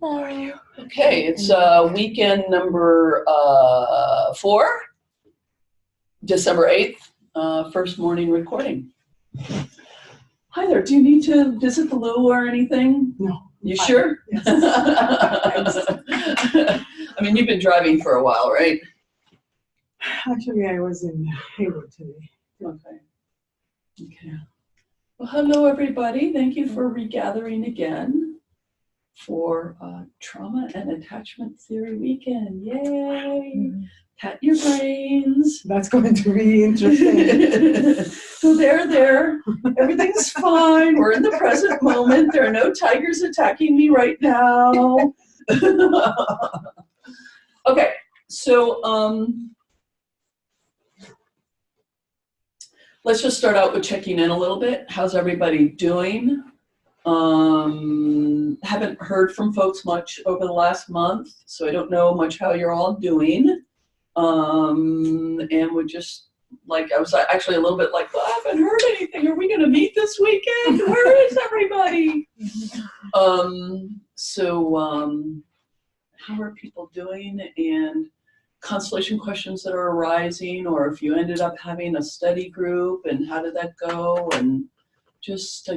How are you? Okay, it's weekend number 4, December 8th, first morning recording. Hi there, do you need to visit the loo or anything? No. You sure? Yes. I mean, you've been driving for a while, right? Actually, I was in Hayward today. Okay. Okay. Well, hello, everybody. Thank you for regathering again for Trauma and Attachment Theory Weekend. Yay! Pat your brains. That's going to be interesting. So there. Everything's fine. We're in the present moment. There are no tigers attacking me right now. Okay, so let's just start out with checking in a little bit. How's everybody doing? Haven't heard from folks much over the last month, so I don't know much how you're all doing. And would just like, I was actually a little bit like, well, I haven't heard anything. Are we going to meet this weekend? Where is everybody? How are people doing? And Constellation questions that are arising, or if you ended up having a study group, and how did that go? And just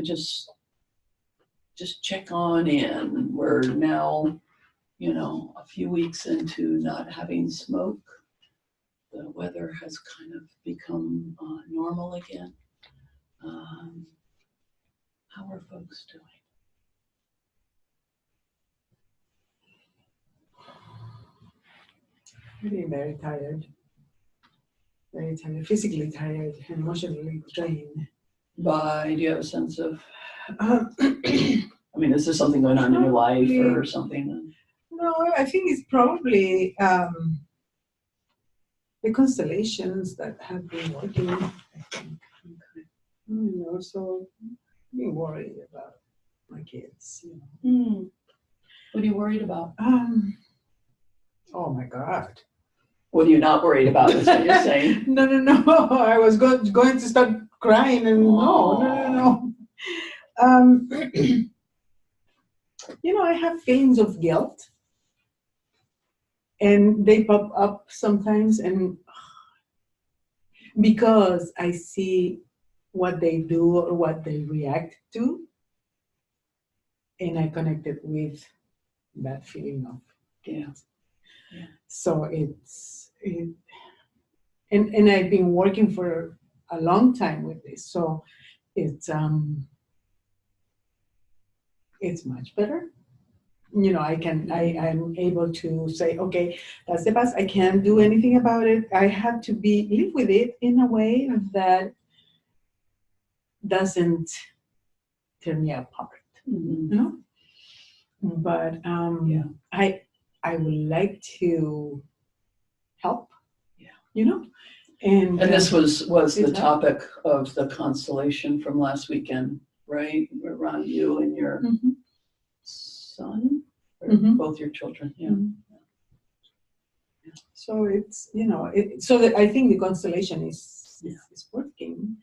check on in. We're now, a few weeks into not having smoke. The weather has kind of become normal again. How are folks doing? Really very tired. Very tired. Physically tired, emotionally drained. Do you have a sense of, I mean, is there something going on in your life or something? No, I think it's probably the constellations that have been working, I think. And also being worried about my kids. What are you worried about? Oh my God. What are you not worried about, is what you're saying? No. I was going to start crying, and no. I have feelings of guilt, and they pop up sometimes, and because I see what they do or what they react to, and I connect it with that feeling of guilt. Yeah. So and I've been working for a long time with this, so it's much better. I'm able to say, okay, that's the past. I can't do anything about it. I have to live with it in a way that doesn't tear me apart. But I would like to help. And this was the topic of the constellation from last weekend, right? Around you and your son, or both your children. So it's so that I think the constellation is working,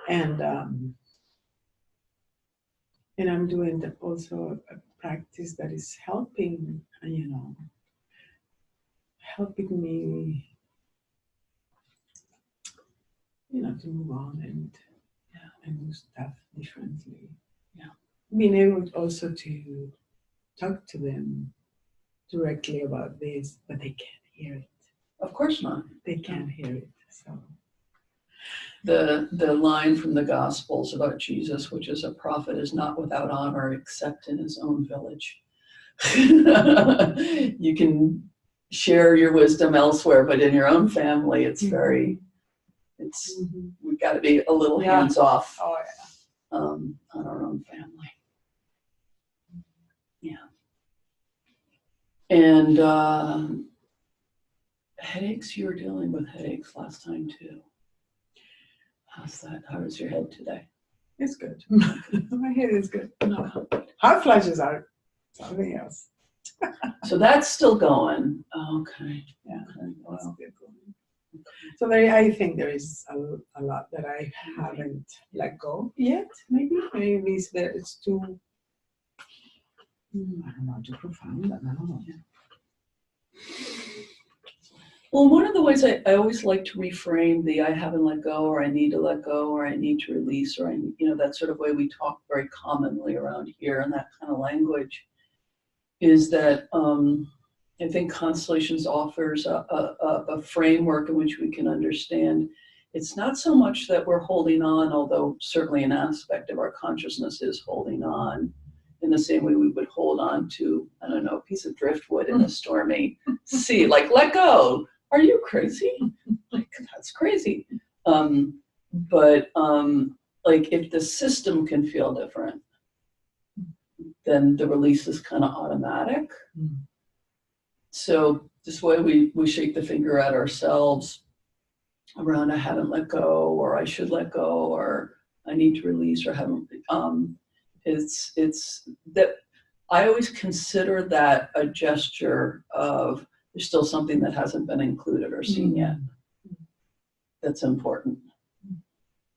and I'm doing also a practice that is helping me to move on and do stuff differently. Being able also to talk to them directly about this, but they can't hear it. Of course not. They can't hear it. So the line from the Gospels about Jesus, which is a prophet, is not without honor except in his own village. You can share your wisdom elsewhere, but in your own family, it's we've got to be a little hands off on our own family. Yeah. And headaches, you were dealing with headaches last time too. How's that? How is your head today? It's good. My head is good. No. Hot flashes are something else. So that's still going. Okay. Yeah. Okay. Well, so I think there is a lot that I haven't let go yet. Maybe it's too I don't know, too profound, but no. Well, one of the ways I always like to reframe the I haven't let go, or I need to let go, or I need to release, or that sort of way we talk very commonly around here, and that kind of language is that I think Constellations offers a framework in which we can understand it's not so much that we're holding on, although certainly an aspect of our consciousness is holding on in the same way we would hold on to, I don't know, a piece of driftwood in a stormy sea, like let go. Are you crazy? Like, that's crazy. But like if the system can feel different, then the release is kind of automatic. So this way we shake the finger at ourselves around I haven't let go, or I should let go, or I need to release, or haven't. It's that I always consider that a gesture of there's still something that hasn't been included or seen yet. That's important.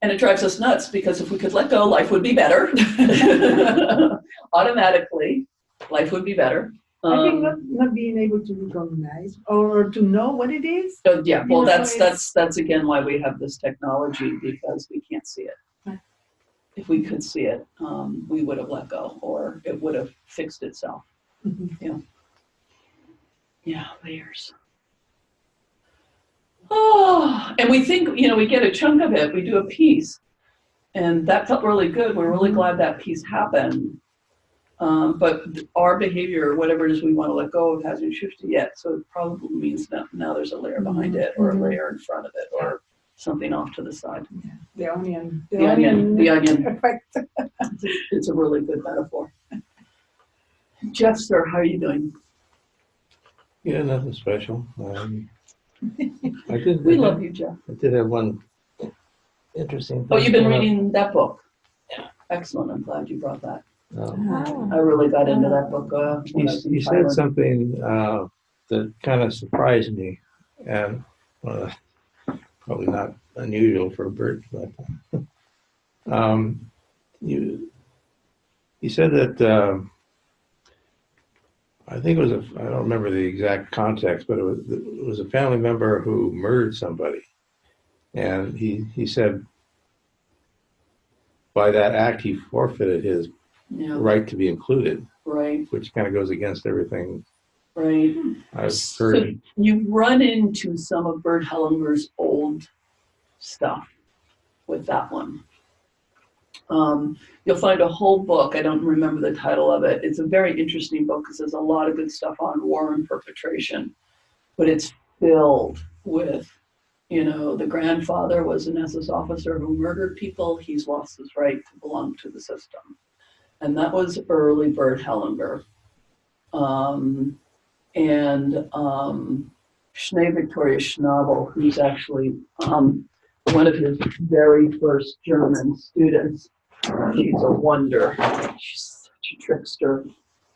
And it drives us nuts because if we could let go, life would be better. Automatically, life would be better. I think not being able to recognize or to know what it is. So yeah, well, that's again why we have this technology, because we can't see it. Right. If we could see it, we would have let go, or it would have fixed itself. Yeah, layers. Oh, and we think, we get a chunk of it, we do a piece, and that felt really good. We're really glad that piece happened. But our behavior, whatever it is we want to let go of, hasn't shifted yet. So it probably means that now there's a layer behind it, or a layer in front of it, or something off to the side. Yeah. The onion. The onion. Effect. It's a really good metaphor. Jeff, sir, how are you doing? Yeah, nothing special. I did. We love you, Jeff. I did have one interesting thing. Oh, you've been reading that book? Yeah. Excellent. I'm glad you brought that. I really got into that book. He said something that kind of surprised me, and probably not unusual for a bird, but he said that I think it was I don't remember the exact context, but it was a family member who murdered somebody, and he said by that act he forfeited his right to be included, right? Which kind of goes against everything, right? I've heard. So you run into some of Bert Hellinger's old stuff with that one. You'll find a whole book. I don't remember the title of it. It's a very interesting book because there's a lot of good stuff on war and perpetration, but it's filled with, the grandfather was an SS officer who murdered people. He's lost his right to belong to the system. And that was early Bert Hellinger. Schnee Victoria Schnabel, who's actually one of his very first German students. She's a wonder. She's such a trickster.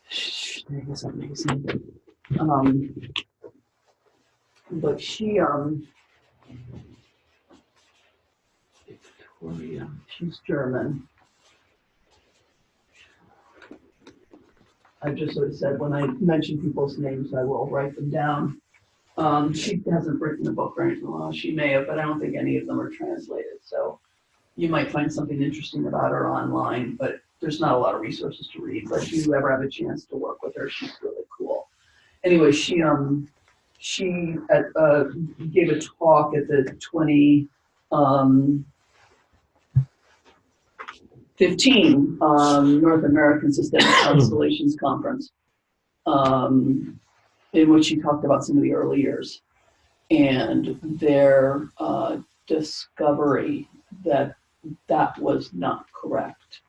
Schnee is amazing. But she, Victoria, she's German. I just sort of said when I mention people's names, I will write them down. She hasn't written a book or anything. Well, she may have, but I don't think any of them are translated. So you might find something interesting about her online, but there's not a lot of resources to read. But if you ever have a chance to work with her, she's really cool. Anyway, she gave a talk at the 2015 North American Systemic Constellations Conference, in which she talked about some of the early years and their discovery that was not correct.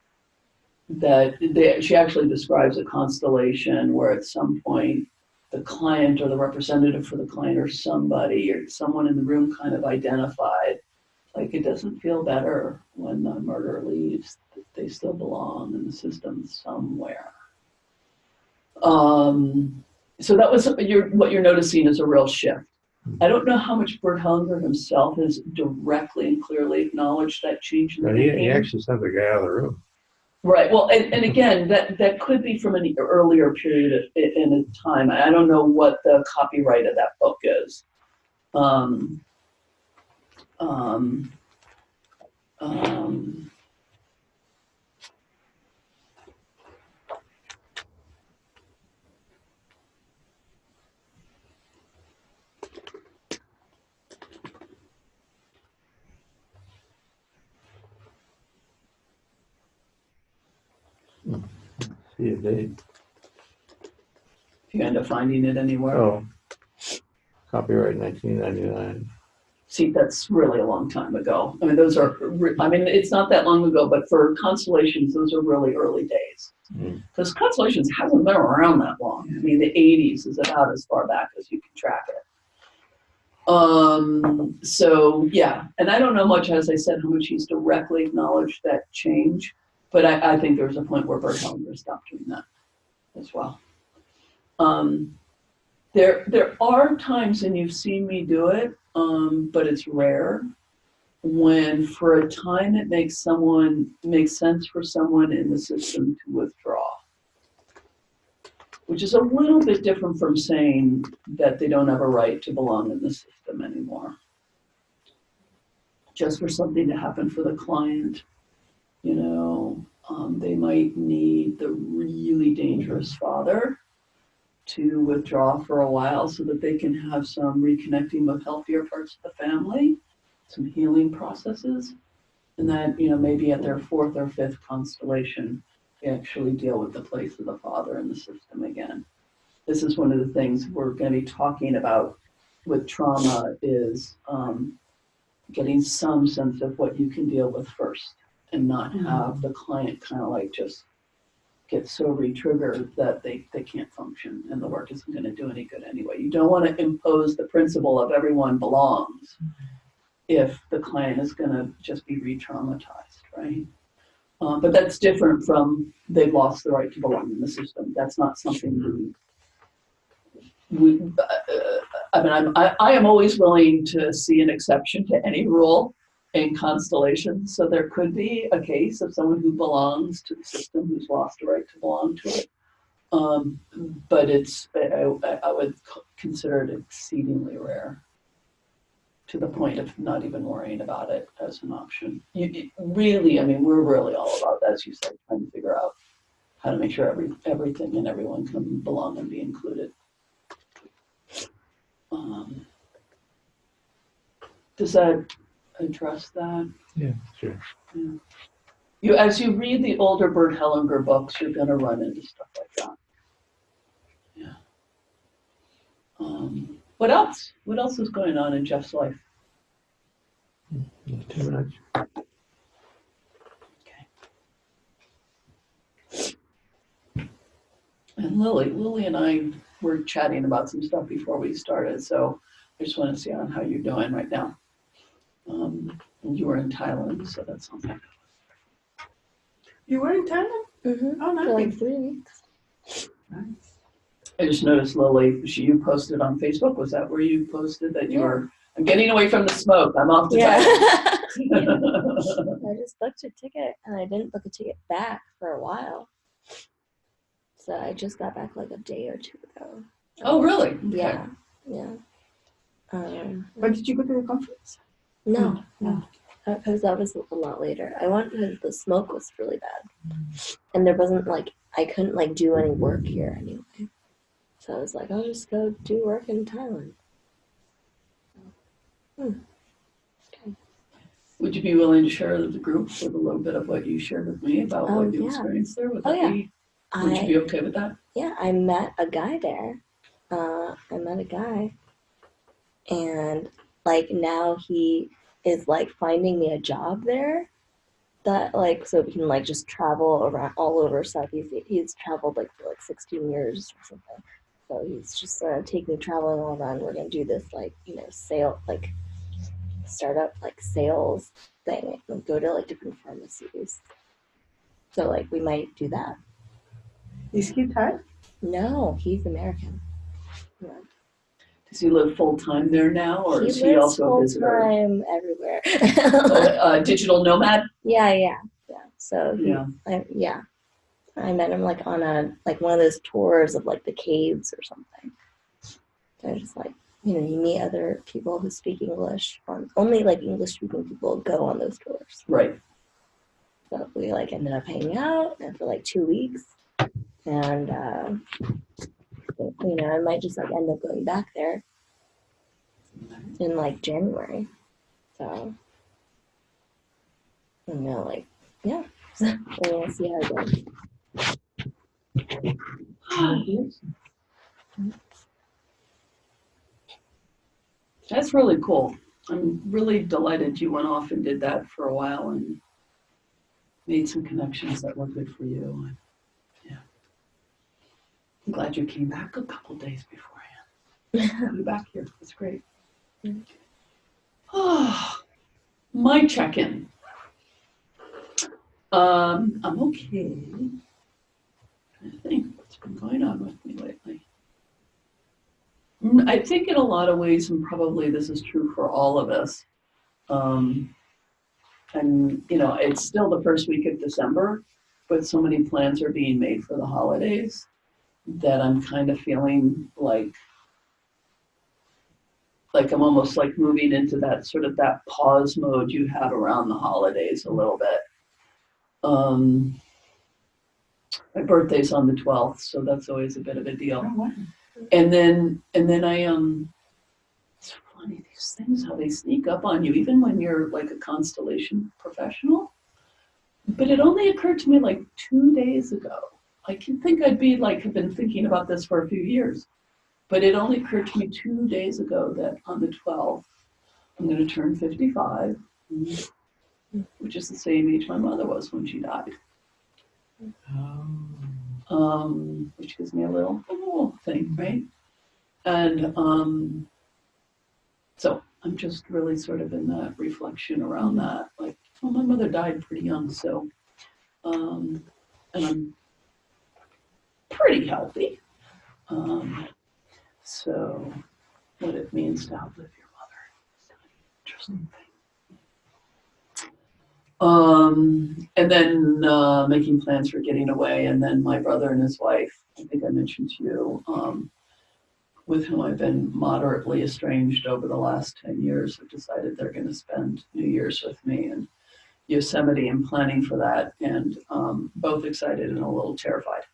She actually describes a constellation where at some point the client or the representative for the client or somebody or someone in the room kind of identified, like, it doesn't feel better when the murderer leaves, that they still belong in the system somewhere. So that was what you're noticing is a real shift. I don't know how much Bert Hellinger himself has directly and clearly acknowledged that change in the thinking. He actually sent the guy out of the room. Right. Well, and again, that could be from an earlier period in a time. I don't know what the copyright of that book is. Um, um, um, See a date. if you end up finding it anywhere. Oh, copyright 1999. See, that's really a long time ago. I mean, those are, I mean, it's not that long ago, but for Constellations, those are really early days. Because Constellations hasn't been around that long. I mean, the 80s is about as far back as you can track it. So yeah, and I don't know much, as I said, how much he's directly acknowledged that change, but I think there was a point where Bert Hellinger stopped doing that as well. There are times, and you've seen me do it, but it's rare, when for a time it makes sense for someone in the system to withdraw, which is a little bit different from saying that they don't have a right to belong in the system anymore. Just for something to happen for the client, you know, they might need the really dangerous father to withdraw for a while so that they can have some reconnecting with healthier parts of the family, some healing processes, and that, you know, maybe at their fourth or fifth constellation, they actually deal with the place of the father in the system again. This is one of the things we're going to be talking about with trauma is getting some sense of what you can deal with first and not have the client kind of like just get so re-triggered that they can't function and the work isn't going to do any good anyway. You don't want to impose the principle of everyone belongs if the client is going to just be re-traumatized, right? But that's different from they've lost the right to belong in the system. That's not something I mean, I am always willing to see an exception to any rule in Constellation. So there could be a case of someone who belongs to the system who's lost the right to belong to it. But I would consider it exceedingly rare, to the point of not even worrying about it as an option. Really, I mean, we're really all about, as you said, trying to figure out how to make sure everything and everyone can belong and be included. Does that address that? Yeah, sure. Yeah. As you read the older Bert Hellinger books, you're going to run into stuff like that. Yeah. What else? What else is going on in Jeff's life? Not too much. Okay. And Lily and I were chatting about some stuff before we started, so I just want to see on how you're doing right now. And you were in Thailand, so that sounds like. You were in Thailand? Mm-hmm. Oh, nice. For like 3 weeks. Nice. I just noticed, Lily, you posted on Facebook. Was that where you posted that you were? I'm getting away from the smoke. I'm off to Thailand. I just booked a ticket and I didn't book a ticket back for a while. So I just got back like a day or two ago. Oh, really? Okay. Yeah. But did you go to the conference? No. No. Because that was a lot later. I went because the smoke was really bad. And there wasn't I couldn't do any work here anyway. So I was like, I'll just go do work in Thailand. Okay. Would you be willing to share with the group with a little bit of what you shared with me about what you experienced there? Would that be, would you be okay with that? Yeah, I met a guy there. And now he is finding me a job there that so we can just travel around all over Southeast. He's traveled for 16 years or something. So he's just take me traveling all around. We're gonna do this startup sales thing and go to different pharmacies. So we might do that. Is he Thai? No, he's American. Yeah. Does he live full time there now, or is he also a visitor? Full time everywhere. Digital nomad? Yeah. So Yeah. I met him like on a like one of those tours of like the caves or something. So just like, you know, you meet other people who speak English. Only like English speaking people go on those tours. Right. So we like ended up hanging out and for like 2 weeks, and you know, I might just like end up going back there in like January. So you know, like yeah, we'll see how it goes. That's really cool. I'm really delighted you went off and did that for a while and made some connections that were good for you. Yeah. I'm glad you came back a couple days beforehand. You're back here. That's great. Oh, my check-in. I'm okay. I think what's been going on with me lately. I think in a lot of ways, and probably this is true for all of us, and you know, it's still the first week of December, but so many plans are being made for the holidays that I'm kind of feeling like I'm almost like moving into that sort of that pause mode you have around the holidays a little bit. My birthday's on the 12th, so that's always a bit of a deal. Oh, wow. And then it's funny, these things, how they sneak up on you, even when you're like a Constellation professional. But it only occurred to me like 2 days ago. I can think I'd be like, have been thinking about this for a few years. But it only occurred to me 2 days ago that on the 12th, I'm going to turn 55, which is the same age my mother was when she died. Which gives me a little thing, right? And so I'm just really sort of in that reflection around that. Like, well, my mother died pretty young, so, and I'm pretty healthy. So what it means to outlive your mother is kind of an interesting thing. And then making plans for getting away, and then my brother and his wife, I think I mentioned to you, with whom I've been moderately estranged over the last 10 years, have decided they're going to spend New Year's with me in Yosemite and planning for that, and both excited and a little terrified,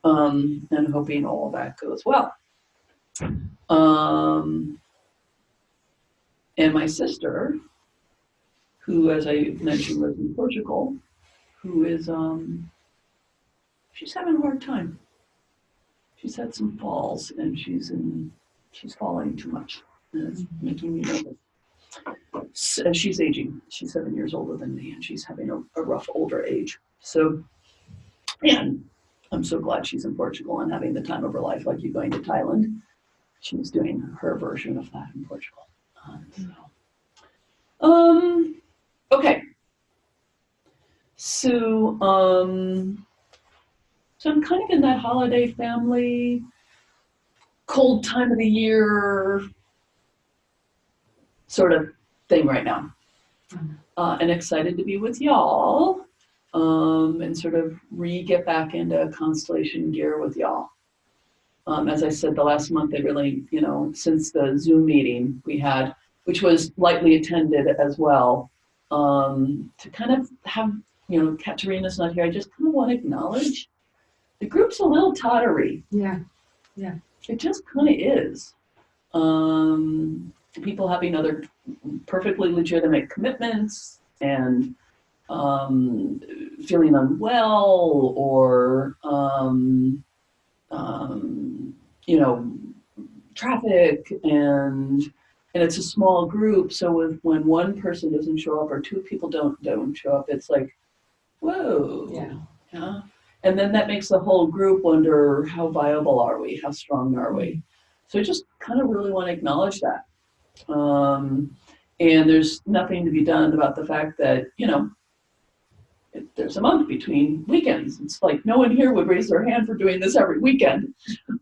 and hoping all that goes well. And my sister, who, as I mentioned, lives in Portugal, who is, she's having a hard time. She's had some falls, and she's falling too much, and it's making me nervous. So she's aging. She's 7 years older than me, and she's having a rough older age. So, yeah, I'm so glad she's in Portugal and having the time of her life, like you going to Thailand. She's doing her version of that in Portugal. Okay. So I'm kind of in that holiday family, cold time of the year sort of thing right now. And excited to be with y'all, and sort of get back into Constellation gear with y'all. As I said, the last month they really, you know, since the Zoom meeting we had, which was lightly attended as well, to kind of have, you know, Katerina's not here. I just kind of want to acknowledge the group's a little tottery. Yeah. It just kind of is. People having other perfectly legitimate commitments and feeling unwell or, you know, traffic, and it's a small group. So when one person doesn't show up or two people don't show up, it's like, whoa. Yeah. And then that makes the whole group wonder, how viable are we? How strong are we? So I just kind of really want to acknowledge that. And there's nothing to be done about the fact that, you know, there's a month between weekends. It's like no one here would raise their hand for doing this every weekend.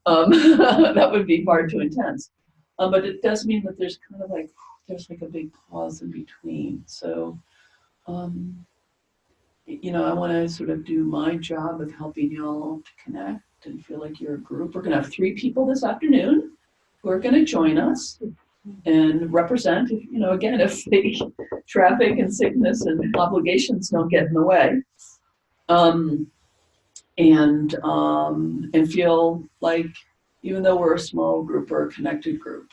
That would be far too intense. But it does mean that there's kind of like, there's like a big pause in between. So I want to sort of do my job of helping y'all to connect and feel like you're a group. We're going to have 3 people this afternoon who are going to join us and represent, again, if the traffic and sickness and obligations don't get in the way. And feel like, even though we're a small group, we're a connected group.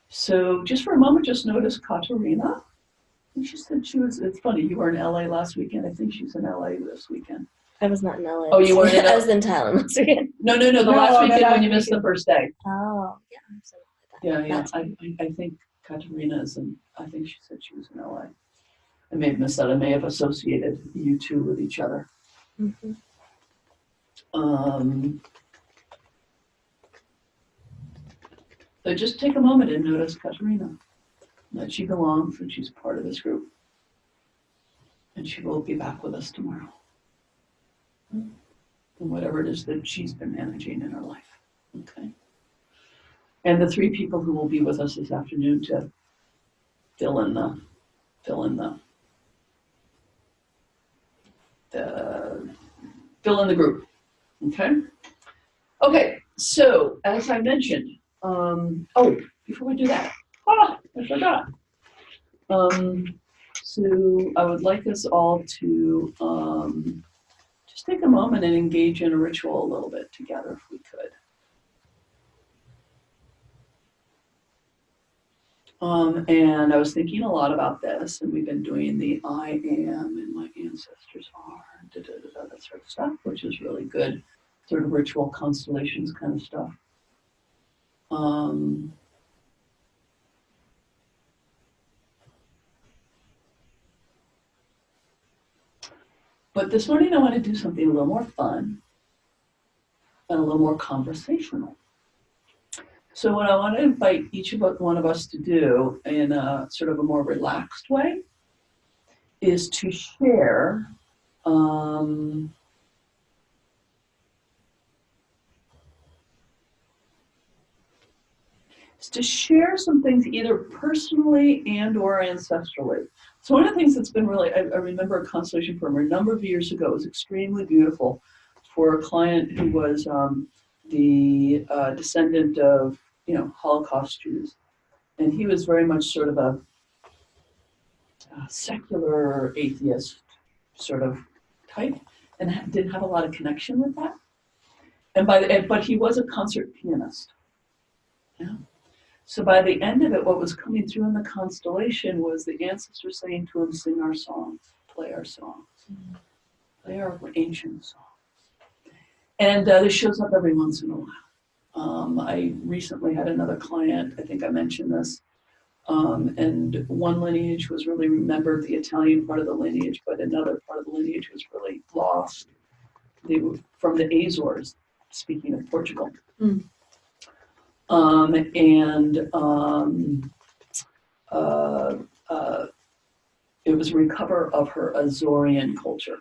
So just for a moment, just notice Katerina. I think she said it's funny, you were in LA last weekend. I think she's in LA this weekend. I was not in LA. Oh, you weren't in I was in Thailand last weekend. No, the last weekend when you missed the first day. Oh, yeah. Yeah. I think Katerina is in, I think she said she was in LA. I may have missed that. I may have associated you two with each other. Mm-hmm. So just take a moment and notice Katerina, that she belongs and she's part of this group. And she will be back with us tomorrow. And whatever it is that she's been managing in her life. Okay. And the 3 people who will be with us this afternoon to fill in the group. Okay, so as I mentioned, before we do that, I forgot. So I would like us all to just take a moment and engage in a ritual a little bit together if we could. And I was thinking a lot about this, and we've been doing the I am and my ancestors are, that sort of stuff, which is really good, sort of ritual constellations kind of stuff. But this morning I want to do something a little more fun and a little more conversational. So what I want to invite each one of us to do in a sort of a more relaxed way is to share some things either personally and or ancestrally. So one of the things that's been really, I remember a constellation from a number of years ago. It was extremely beautiful for a client who was the descendant of, Holocaust Jews. And he was very much sort of a secular atheist sort of type and didn't have a lot of connection with that. But he was a concert pianist. Yeah. So by the end of it, what was coming through in the constellation was the ancestors saying to him, sing our songs, play our songs, play our ancient songs. And this shows up every once in a while. I recently had another client, I think I mentioned this, and one lineage was really remembered, the Italian part of the lineage, but another part of the lineage was really lost. They were from the Azores, speaking of Portugal. It was a recover of her Azorean culture.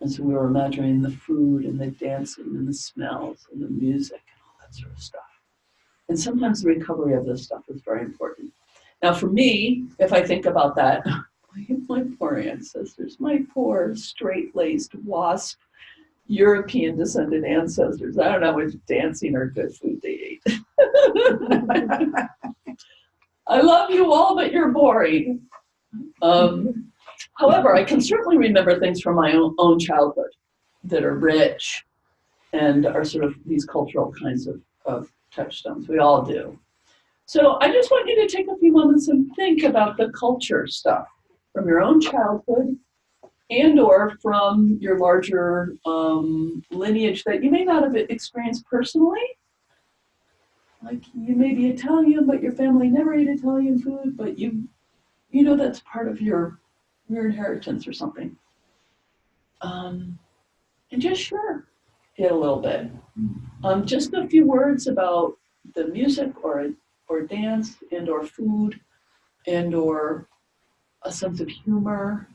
And so we were imagining the food and the dancing and the smells and the music and all that sort of stuff. And sometimes the recovery of this stuff is very important. Now for me, if I think about that, my poor ancestors, my poor straight-laced wasp, European descended ancestors, I don't know how much dancing or good food they ate. I love you all, but you're boring. However, I can certainly remember things from my own childhood that are rich and are sort of these cultural kinds of touchstones. We all do. So I just want you to take a few moments and think about the culture stuff from your own childhood and or from your larger lineage that you may not have experienced personally. Like you may be Italian, but your family never ate Italian food, but you know that's part of your inheritance or something. And just share it a little bit. Just a few words about the music or dance and or food and or a sense of humor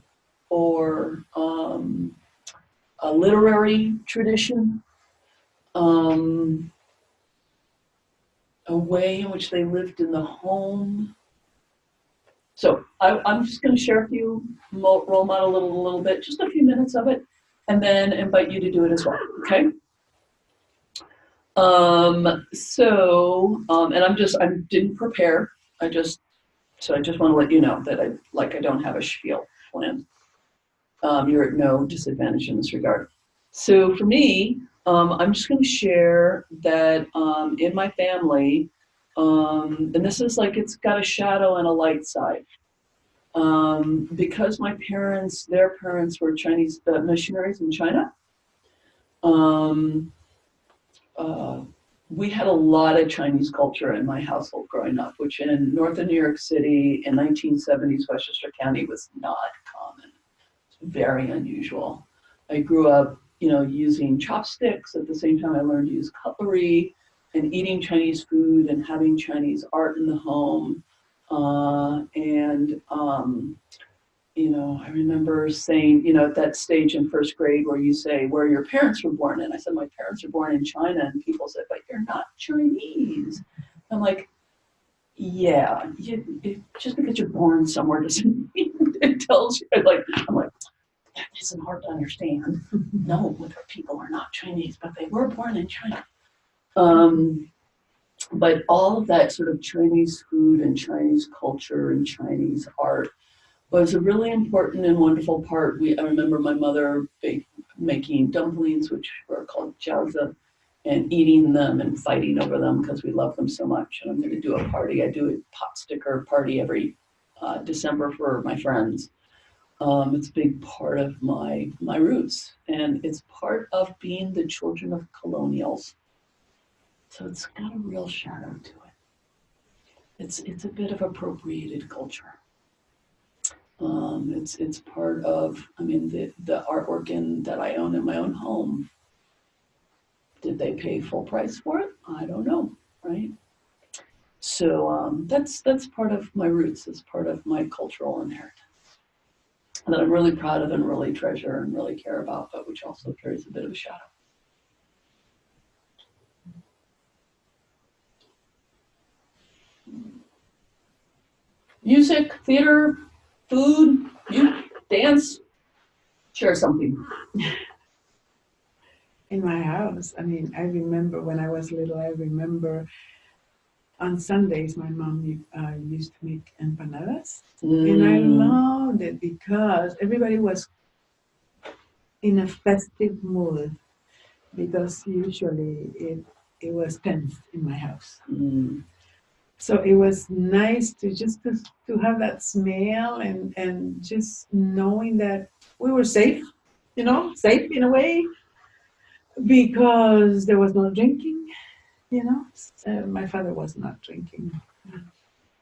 or a literary tradition, a way in which they lived in the home, So I'm just going to share a few, role model a little bit, just a few minutes of it, and then invite you to do it as well, okay? And I didn't prepare. I just want to let you know that I don't have a spiel planned. You're at no disadvantage in this regard. So for me, I'm just going to share that in my family, and this is like it's got a shadow and a light side. Because their parents were Chinese missionaries in China. Um, uh, we had a lot of Chinese culture in my household growing up, which in northern New York City in 1970s Westchester County was not common. It's very unusual. I grew up, using chopsticks. At the same time, I learned to use cutlery and eating Chinese food and having Chinese art in the home. I remember saying, at that stage in first grade where you say where your parents were born, and I said my parents were born in China, and people said, but you're not Chinese. I'm like, yeah, just because you're born somewhere doesn't mean it tells you. I'm like, that isn't hard to understand. No, people are not Chinese, but they were born in China. But all of that sort of Chinese food and Chinese culture and Chinese art was a really important and wonderful part. I remember my mother making dumplings, which were called jiaozi, and eating them and fighting over them because we love them so much. And I'm going to do a party. I do a pot sticker party every December for my friends. It's a big part of my roots, and it's part of being the children of colonials. So it's got a real shadow to it. It's a bit of appropriated culture. It's part of, the artwork that I own in my own home. Did they pay full price for it? I don't know, right? So that's part of my roots. It's part of my cultural inheritance that I'm really proud of and really treasure and really care about, but which also carries a bit of a shadow. Music, theater, food, dance, share something. In my house, I remember when I was little, I remember on Sundays, my mom used to make empanadas. And I loved it because everybody was in a festive mood, because usually it was tense in my house. So it was nice to have that smell and just knowing that we were safe, safe in a way, because there was no drinking, my father was not drinking.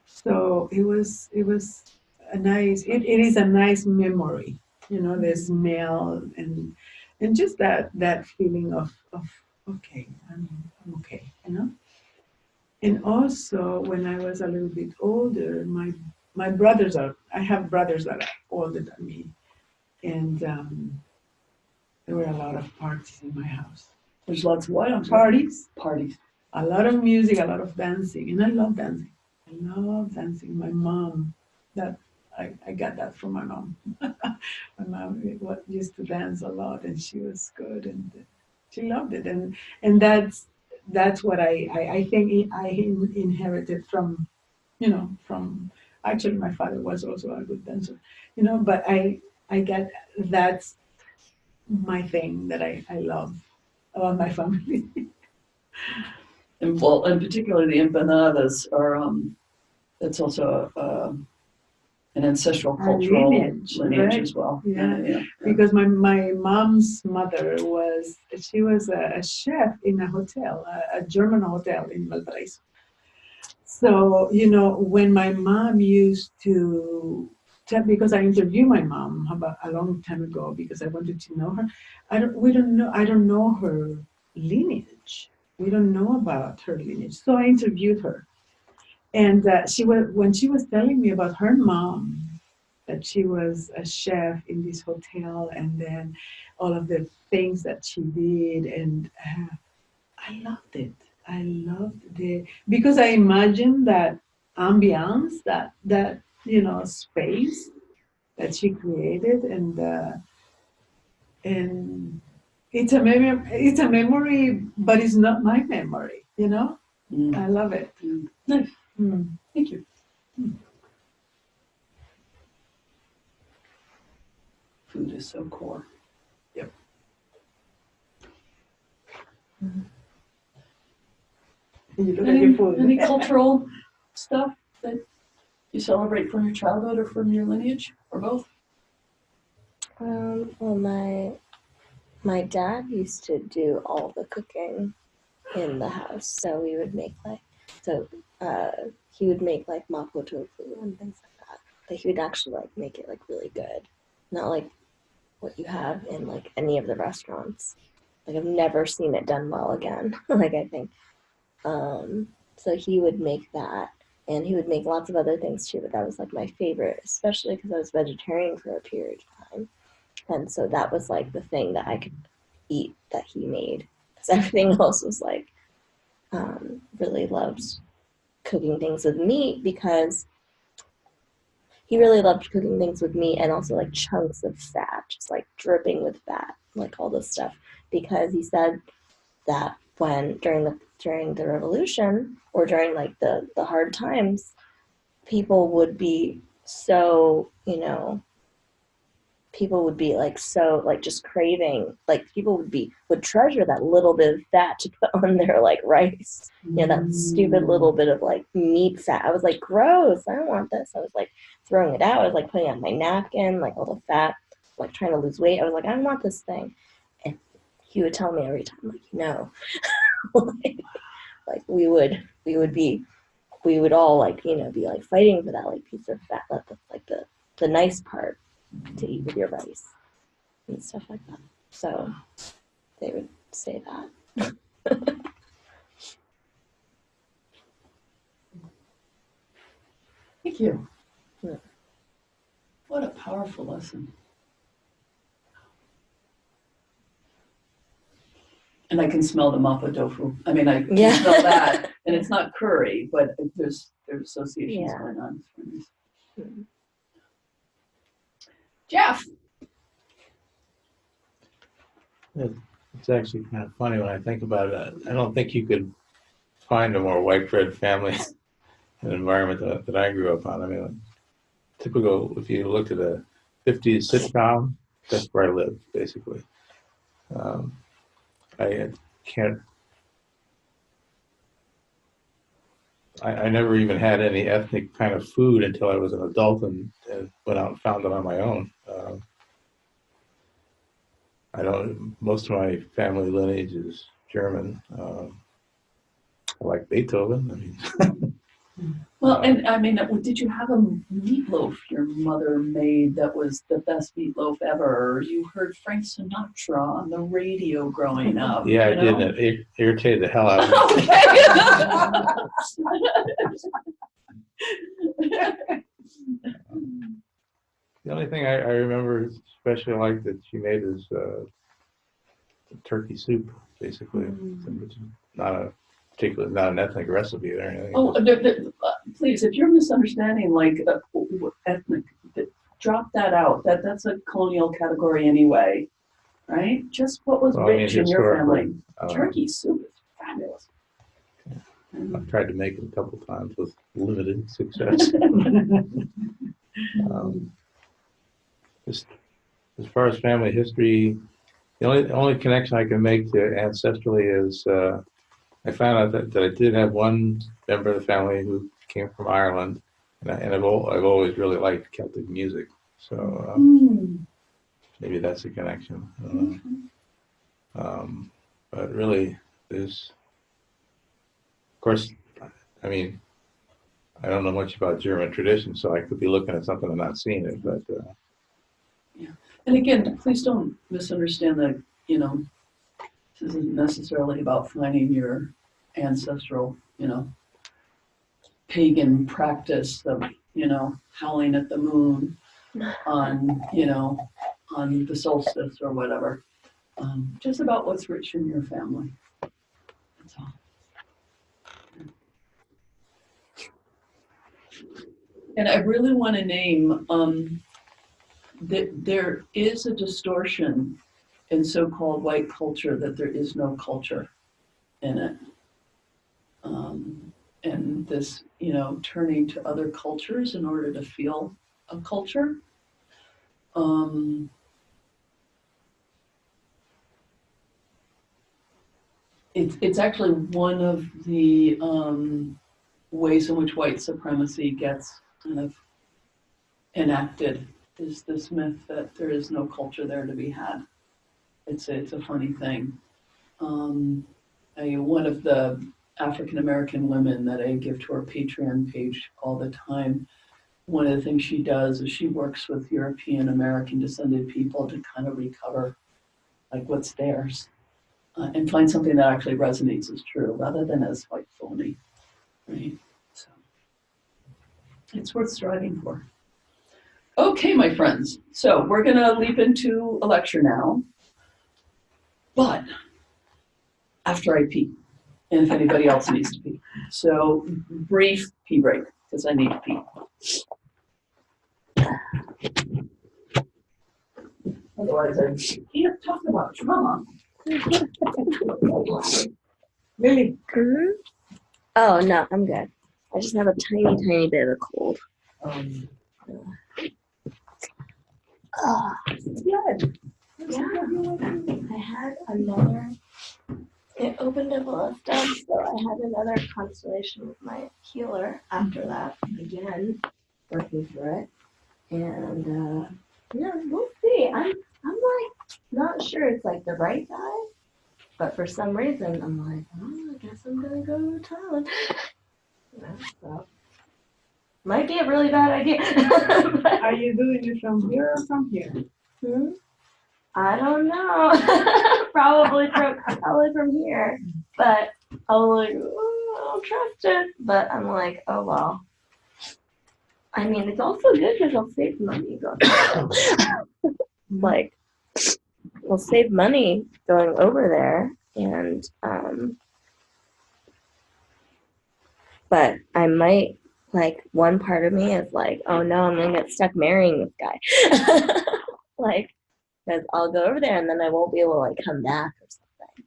So it was it is a nice memory, the smell and just that feeling of okay, I'm okay, And also when I was a little bit older, my brothers I have brothers that are older than me, and there were a lot of parties in my house. There's lots of what? Parties. A lot of music, a lot of dancing, and I love dancing. My mom, I got that from my mom. My mom used to dance a lot, and she was good, and she loved it, and that's what I think I inherited from, from actually my father was also a good dancer, but I get that's my thing that I love about my family. And particularly the empanadas are, that's also an ancestral cultural lineage right? As well. Yeah. Because my mom's mother was a chef in a hotel, a German hotel in Valparaiso. So, when my mom used to because I interviewed my mom about a long time ago because I wanted to know her. I don't know her lineage. We don't know about her lineage. So I interviewed her. And when she was telling me about her mom, that she was a chef in this hotel, and then all of the things that she did, and I loved it. I loved because I imagined that ambiance, that space that she created, and it's a memory, but it's not my memory. I love it. Nice. Mm. Thank you. Food is so core. Yep. You look at your food. Any cultural stuff that you celebrate from your childhood or from your lineage, or both? Well, my dad used to do all the cooking in the house, so we would make he would make like mapo tofu and things like that. But he would actually like make it like really good, not like what you have in like any of the restaurants. Like I've never seen it done well again. Like I think, so he would make that, and he would make lots of other things too. But that was like my favorite, especially because I was vegetarian for a period of time, and so that was like the thing that I could eat that he made. Because everything else was like really loved cooking things with meat, because he really loved cooking things with meat and also like chunks of fat, just like dripping with fat, like all this stuff. Because he said that when during the revolution, or during like the hard times, people would be so, people would be like so like just craving, like people would treasure that little bit of fat to put on their like rice, that stupid little bit of like meat fat. I was like, gross, I don't want this. I was like throwing it out. I was like putting it on my napkin, like all the fat, like trying to lose weight. I was like, I don't want this thing. And he would tell me every time, like, like we would all like, be like fighting for that like piece of fat. That's like the nice part to eat with your rice and stuff like that. So they would say that. Thank you. Yeah. What a powerful lesson. And I can smell the mapo tofu. I mean, I can smell that, and it's not curry, but there's associations going on. Mm-hmm. Jeff. It's actually kind of funny when I think about it. I don't think you could find a more white bread family and environment that I grew up on. I mean, like, typical, if you looked at a 50s sitcom, that's where I lived, basically. I can't, I never even had any ethnic kind of food until I was an adult and went out and found it on my own. Most of my family lineage is German. I like Beethoven. I mean, Well, and I mean, did you have a meatloaf your mother made that was the best meatloaf ever? Or you heard Frank Sinatra on the radio growing up? yeah, I did. And it irritated the hell out of me. The only thing I remember especially like that she made is turkey soup, basically, which is not an ethnic recipe or anything. Oh, please, if you're misunderstanding like ethnic, drop that out. That's a colonial category anyway, right? Just what was rich in your family. Turkey soup is fabulous. I've tried to make it a couple times with limited success. Just as far as family history, the only connection I can make to ancestrally is I found out that I did have one member of the family who came from Ireland, and I've always really liked Celtic music, so maybe that's a connection. But really, there's, of course, I mean, I don't know much about German tradition, so I could be looking at something and not seeing it, but. Yeah. And again, please don't misunderstand that, this isn't necessarily about finding your ancestral, pagan practice of, howling at the moon on, on the solstice or whatever. Just about what's rich in your family. That's all. And I really want to name that there is a distortion in so-called white culture that there is no culture in it. And this, turning to other cultures in order to feel a culture. It's actually one of the ways in which white supremacy gets kind of enacted, is this myth that there is no culture there to be had. It's a funny thing. One of the African American women that I give to our Patreon page all the time, one of the things she does is she works with European American descended people to kind of recover like what's theirs and find something that actually resonates as true rather than as like phony, right? So it's worth striving for. Okay, my friends. So we're gonna leap into a lecture now, but after I pee. And if anybody else needs to pee. So brief pee break, because I need to pee. Otherwise I can't talk about trauma. Really? Mhm. Oh no, I'm good. I just have a tiny bit of a cold. Oh, Good. yeah. I had another. It opened up a lot of stuff, so I had another constellation with my healer after that again, working through it, and yeah, we'll see. I'm like not sure it's like the right guy, but for some reason I'm like, oh, I guess I'm gonna go to Thailand. So might be a really bad idea. Are you doing it from here or from here? I don't know. probably from here. But I was like, oh, I don't trust it. But I'm like, oh well. I mean, it's also good because I'll save money going. Like, we'll save money going over there, and but I might like one part of me is like, oh no, I'm gonna get stuck marrying this guy. Like, because I'll go over there and then I won't be able to like come back or something.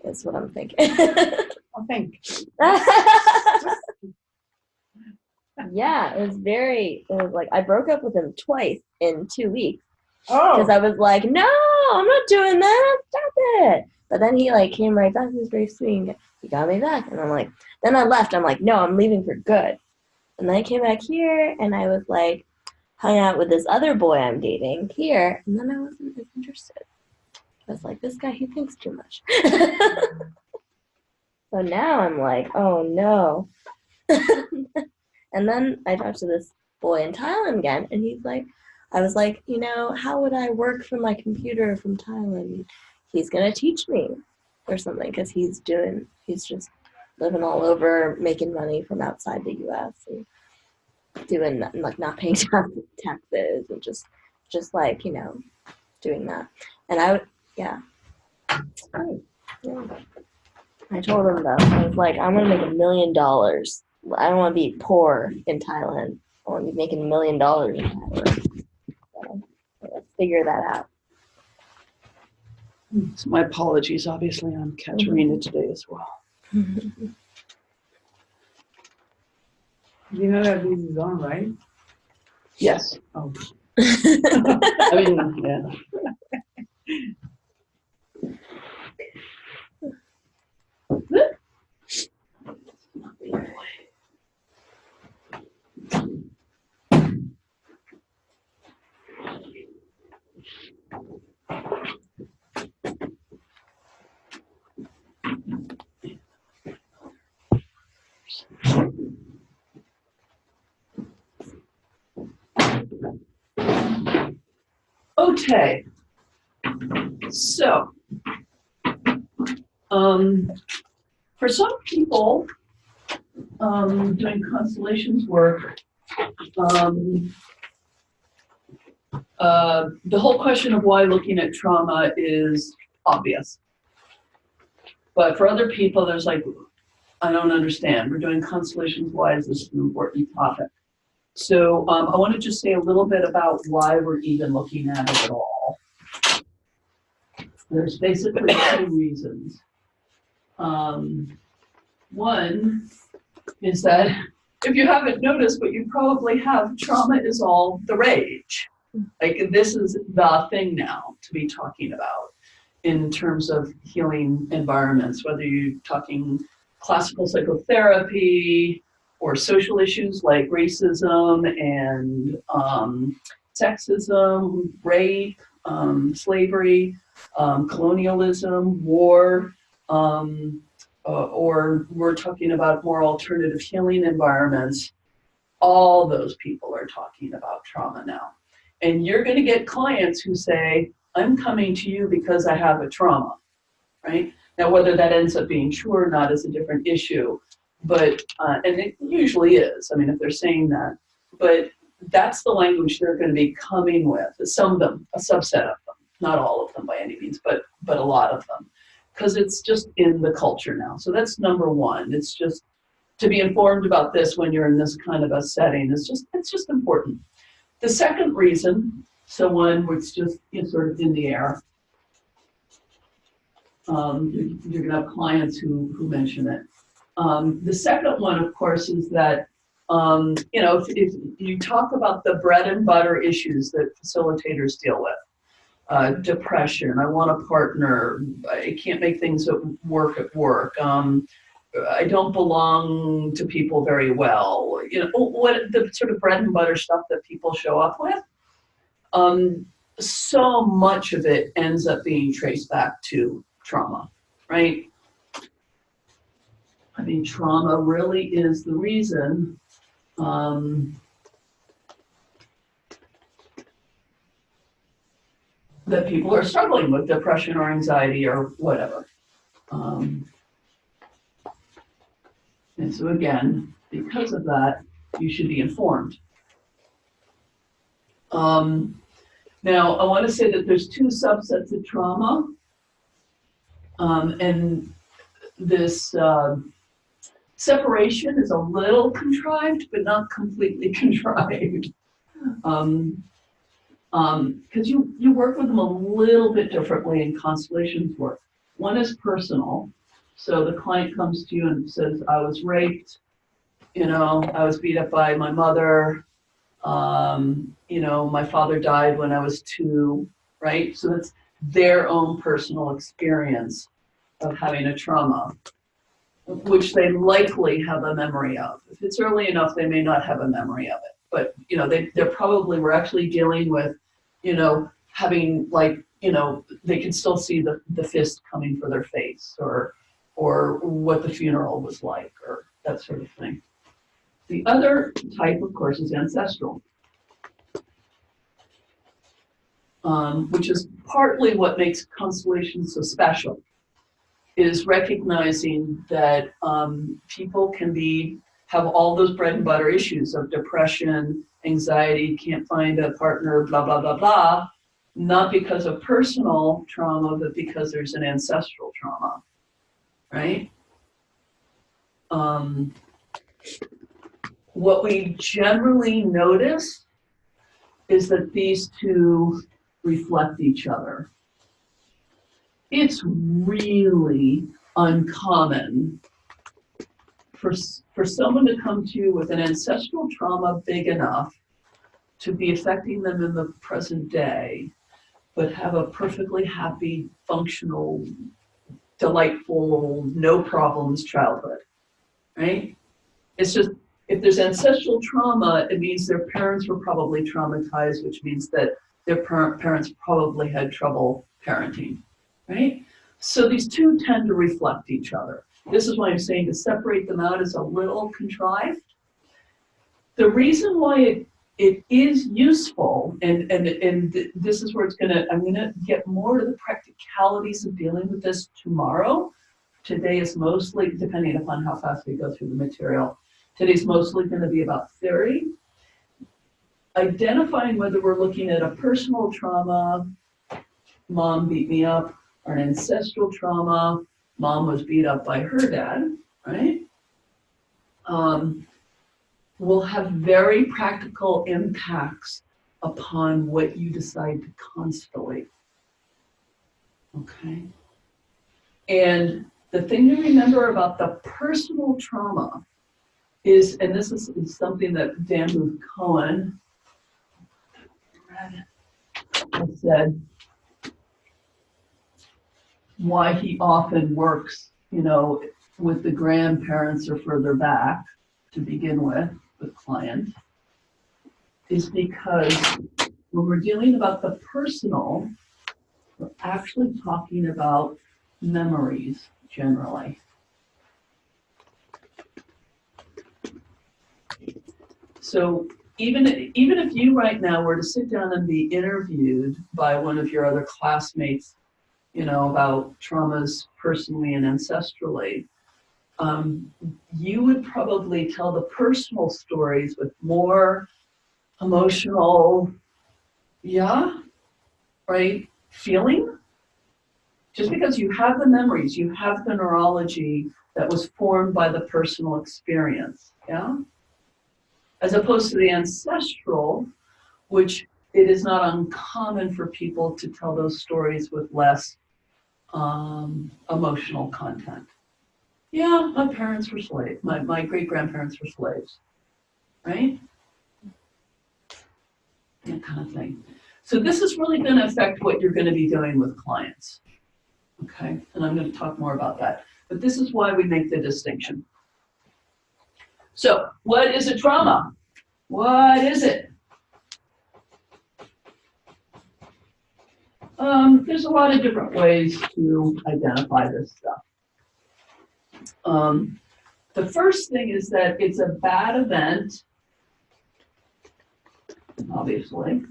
That's what I'm thinking. Oh, thank Yeah, it was like I broke up with him twice in 2 weeks because Oh, I was like, no, I'm not doing that. Stop it. But then he like came right back. He was very sweet. He got me back, and I'm like, then I left. I'm like, no, I'm leaving for good. And then I came back here, and I was like, hung out with this other boy I'm dating here, and then I wasn't as interested. I was like, this guy, he thinks too much. So now I'm like, oh no. And then I talked to this boy in Thailand again, and he's like, I was like, how would I work from my computer from Thailand? He's gonna teach me or something, because he's just living all over, making money from outside the U.S. and doing like not paying taxes and just like doing that. And yeah. I told him though, I was like, I'm gonna make $1 million. I don't want to be poor in Thailand. I want to be making $1 million in Thailand. So let's figure that out. So my apologies. Obviously, I'm Katerina today as well. you know that this is on, right? Yes. Oh. I mean, yeah. Okay. So, for some people, doing constellations work, the whole question of why looking at trauma is obvious. But for other people, there's like, I don't understand. We're doing constellations. Why is this an important topic? So I want to just say a little bit about why we're even looking at it at all. There's basically two reasons. One is that if you haven't noticed, but you probably have, trauma is all the rage. Like this is the thing now to be talking about in terms of healing environments, whether you're talking classical psychotherapy or social issues like racism and sexism, rape, slavery, colonialism, war, or we're talking about more alternative healing environments. All those people are talking about trauma now. And you're going to get clients who say, I'm coming to you because I have a trauma, right? Now, whether that ends up being true or not is a different issue, but, and it usually is, I mean, if they're saying that, but that's the language they're going to be coming with, some of them, a subset of them, not all of them by any means, but a lot of them, because it's just in the culture now. So that's number one. It's just to be informed about this when you're in this kind of a setting, it's just important. The second reason, so one which just is sort of in the air, you're going to have clients who mention it. The second one, of course, is that, if you talk about the bread and butter issues that facilitators deal with, depression, I want a partner, I can't make things work at work, I don't belong to people very well, what the sort of bread and butter stuff that people show up with, so much of it ends up being traced back to trauma, right? I mean, trauma really is the reason that people are struggling with depression or anxiety or whatever. And so again, because of that, you should be informed. Now, I want to say that there's two subsets of trauma, and this separation is a little contrived, but not completely contrived. Because you work with them a little bit differently in Constellation's work. One is personal. So the client comes to you and says, I was raped, I was beat up by my mother, my father died when I was 2, right? So that's their own personal experience of having a trauma, which they likely have a memory of. If it's early enough, they may not have a memory of it, but they're probably, we're actually dealing with, having they can still see the fist coming for their face, or what the funeral was like, or that sort of thing. The other type, of course, is ancestral, which is partly what makes Constellation so special, is recognizing that people can have all those bread and butter issues of depression, anxiety, can't find a partner, blah, blah, blah, blah, not because of personal trauma, but because there's an ancestral trauma, right? What we generally notice is that these two reflect each other. It's really uncommon for someone to come to you with an ancestral trauma big enough to be affecting them in the present day, but have a perfectly happy, functional, delightful, no problems childhood, right? It's just, if there's ancestral trauma, it means their parents were probably traumatized, which means that their parents probably had trouble parenting, right? So these two tend to reflect each other. This is why I'm saying to separate them out is a little contrived. The reason why it is useful, and this is where I'm gonna get more to the practicalities of dealing with this tomorrow. Today is mostly, depending upon how fast we go through the material, today's mostly gonna be about theory. Identifying whether we're looking at a personal trauma, mom beat me up, or an ancestral trauma, mom was beat up by her dad, right? will have very practical impacts upon what you decide to constellate. Okay? And the thing to remember about the personal trauma is, and this is something that Dan Booth Cohen has said, why he often works, with the grandparents or further back to begin with clients, is because when we're dealing about the personal, we're actually talking about memories generally. So even if you right now were to sit down and be interviewed by one of your other classmates, about traumas personally and ancestrally, you would probably tell the personal stories with more emotional, feeling. Just because you have the memories, you have the neurology that was formed by the personal experience, as opposed to the ancestral, which it is not uncommon for people to tell those stories with less emotional content. Yeah, my parents were slaves. My great-grandparents were slaves, right? That kind of thing. So this is really going to affect what you're going to be doing with clients, okay? And I'm going to talk more about that. But this is why we make the distinction. So what is a trauma? What is it? There's a lot of different ways to identify this stuff. The first thing is that it's a bad event, obviously,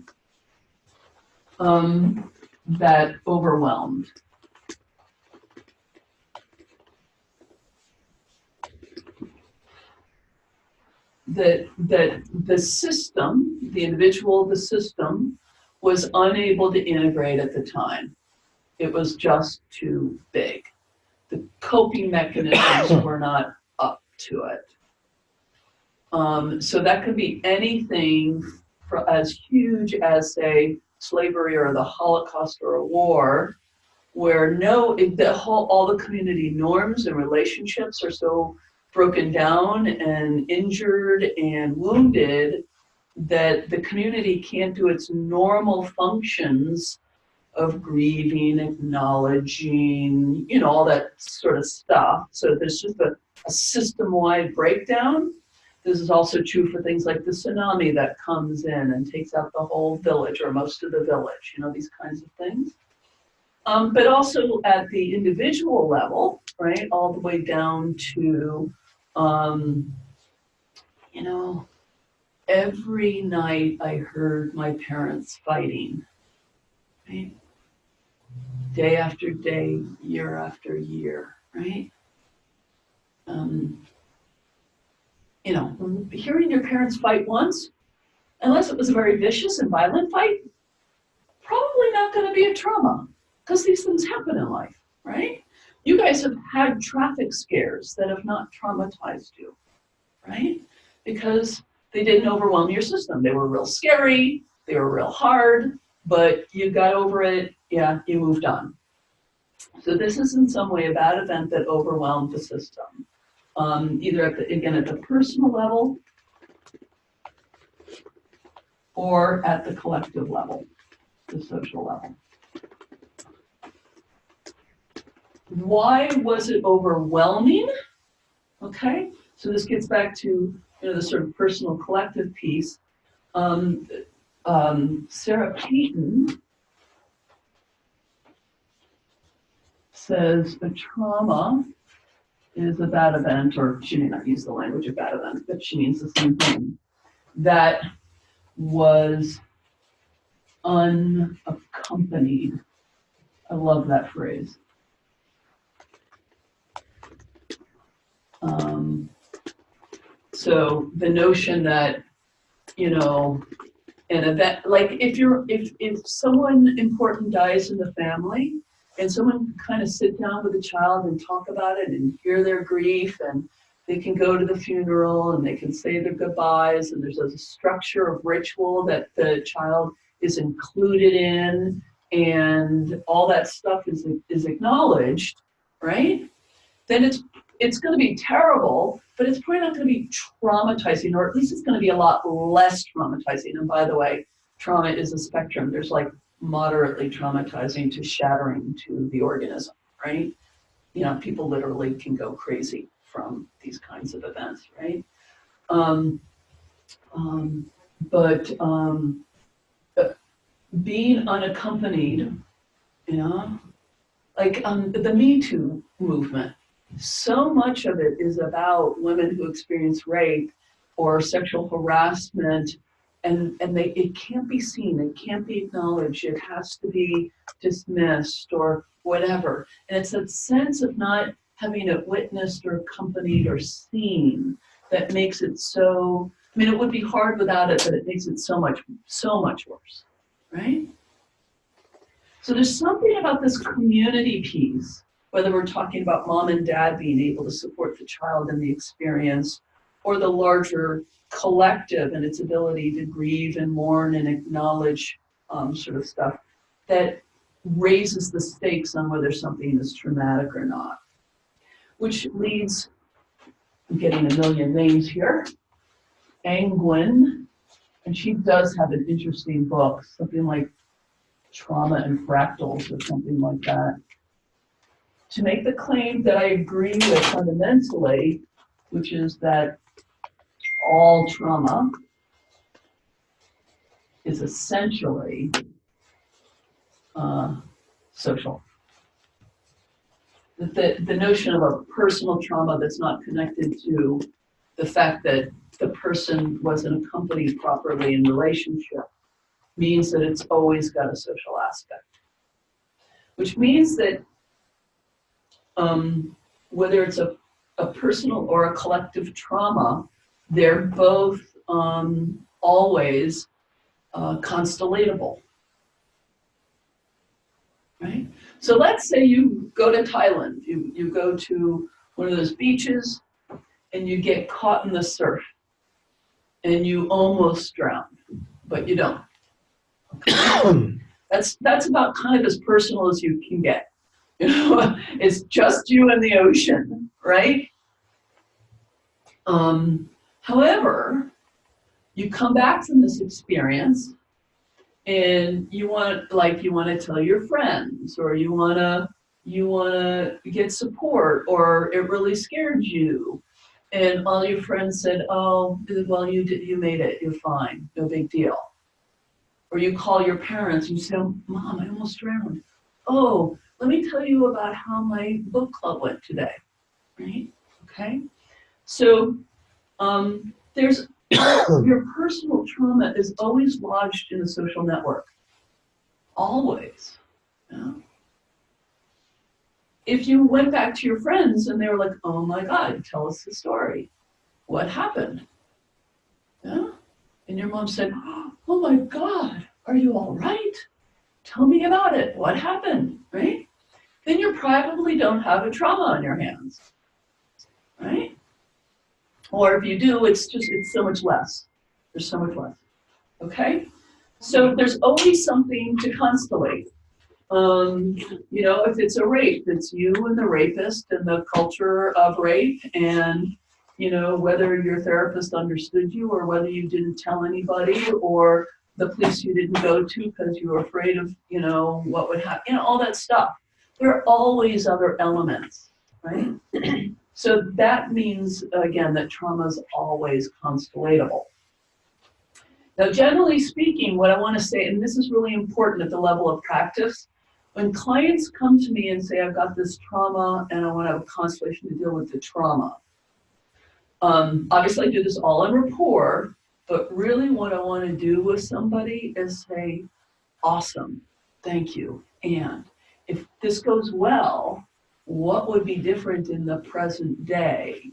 that overwhelmed. That the system, the individual, the system, was unable to integrate at the time. It was just too big. The coping mechanisms were not up to it. So that could be anything as huge as, say, slavery or the Holocaust or a war, where all the community norms and relationships are so broken down and injured and wounded that the community can't do its normal functions of grieving, acknowledging, all that sort of stuff. So there's just a system-wide breakdown. This is also true for things like the tsunami that comes in and takes out the whole village or most of the village, these kinds of things. But also at the individual level, right, all the way down to, every night I heard my parents fighting, right? Day after day, year after year, right? Hearing your parents fight once, unless it was a very vicious and violent fight, probably not going to be a trauma, because these things happen in life, right? You guys have had traffic scares that have not traumatized you, right? Because they didn't overwhelm your system. They were real scary, they were real hard, but you got over it, you moved on. So this is in some way a bad event that overwhelmed the system, either at the personal level or at the collective level, the social level. Why was it overwhelming? Okay, so this gets back to the sort of personal collective piece. Sarah Payton says a trauma is a bad event, or she may not use the language of bad event, but she means the same thing, that was unaccompanied. I love that phrase. So the notion that, an event, like if someone important dies in the family, and someone can kind of sit down with a child and talk about it and hear their grief and They can go to the funeral and they can say their goodbyes, and there's a structure of ritual that the child is included in, and all that stuff is acknowledged, right? Then it's going to be terrible, but it's probably not going to be traumatizing, or at least it's going to be a lot less traumatizing. And by the way, trauma is a spectrum. There's like moderately traumatizing to shattering to the organism, right? You know, people literally can go crazy from these kinds of events, right? But being unaccompanied, you know, like the Me Too movement, so much of it is about women who experience rape or sexual harassment, and it can't be seen, it can't be acknowledged, it has to be dismissed or whatever. And it's that sense of not having it witnessed or accompanied or seen that makes it so, I mean, it would be hard without it, but it makes it so much worse, right? So there's something about this community piece, whether we're talking about mom and dad being able to support the child in the experience, or the larger collective and its ability to grieve and mourn and acknowledge sort of stuff, that raises the stakes on whether something is traumatic or not. Which leads, I'm getting a million names here, Angwin, and she does have an interesting book, something like Trauma and Fractals or something like that, to make the claim that I agree with fundamentally, which is that all trauma is essentially social. The notion of a personal trauma that's not connected to the fact that the person wasn't accompanied properly in relationship means that it's always got a social aspect. Which means that whether it's a personal or a collective trauma, they're both always constellatable, right? So let's say you go to Thailand, you go to one of those beaches and you get caught in the surf and you almost drown, but you don't. Okay. That's about kind of as personal as you can get. You know, it's just you and the ocean, right? However, you come back from this experience and you want to tell your friends, or you want to get support, or it really scared you, and all your friends said, oh, well, you made it, you're fine, no big deal. Or you call your parents and you say, Mom, I almost drowned. Oh, let me tell you about how my book club went today, right? Okay. So there's your personal trauma is always lodged in a social network, always. Yeah. If you went back to your friends and they were like, oh my God, tell us the story. What happened? Yeah. And your mom said, oh my God, are you all right? Tell me about it. What happened, right? Then you probably don't have a trauma on your hands, right? Or if you do, it's so much less. There's so much less, okay? So there's always something to constellate. You know, if it's a rape, it's you and the rapist and the culture of rape, and you know, whether your therapist understood you or whether you didn't tell anybody, or the police you didn't go to because you were afraid of, you know, what would happen, you know, all that stuff. There are always other elements, right? So that means, again, that trauma is always constellatable. Now, generally speaking, what I want to say, and this is really important at the level of practice, when clients come to me and say, I've got this trauma and I want to have a constellation to deal with the trauma. Obviously, I do this all in rapport, but really what I want to do with somebody is say, awesome, thank you. And if this goes well, what would be different in the present day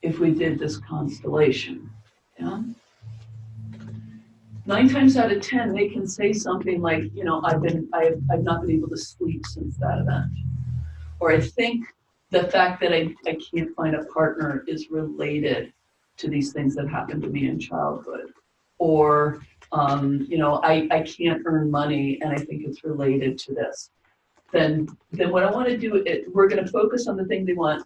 if we did this constellation? Yeah? 9 times out of 10, they can say something like, you know, I've not been able to sleep since that event. Or I think the fact that I can't find a partner is related to these things that happened to me in childhood. Or, I can't earn money and I think it's related to this. Then what I want to do, we're going to focus on the thing they want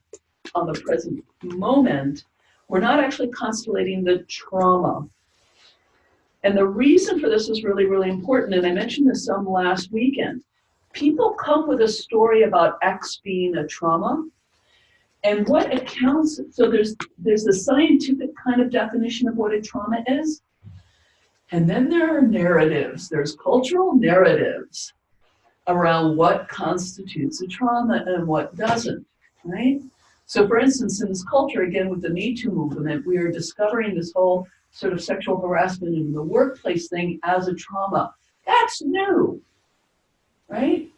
on the present moment. We're not actually constellating the trauma. And the reason for this is really, really important. And I mentioned this some last weekend. People come with a story about X being a trauma. And what accounts, so there's the scientific kind of definition of what a trauma is. And then there are narratives. There's cultural narratives around what constitutes a trauma and what doesn't, right? So for instance, in this culture, again, with the Me Too movement, we are discovering this whole sort of sexual harassment in the workplace thing as a trauma. That's new, right?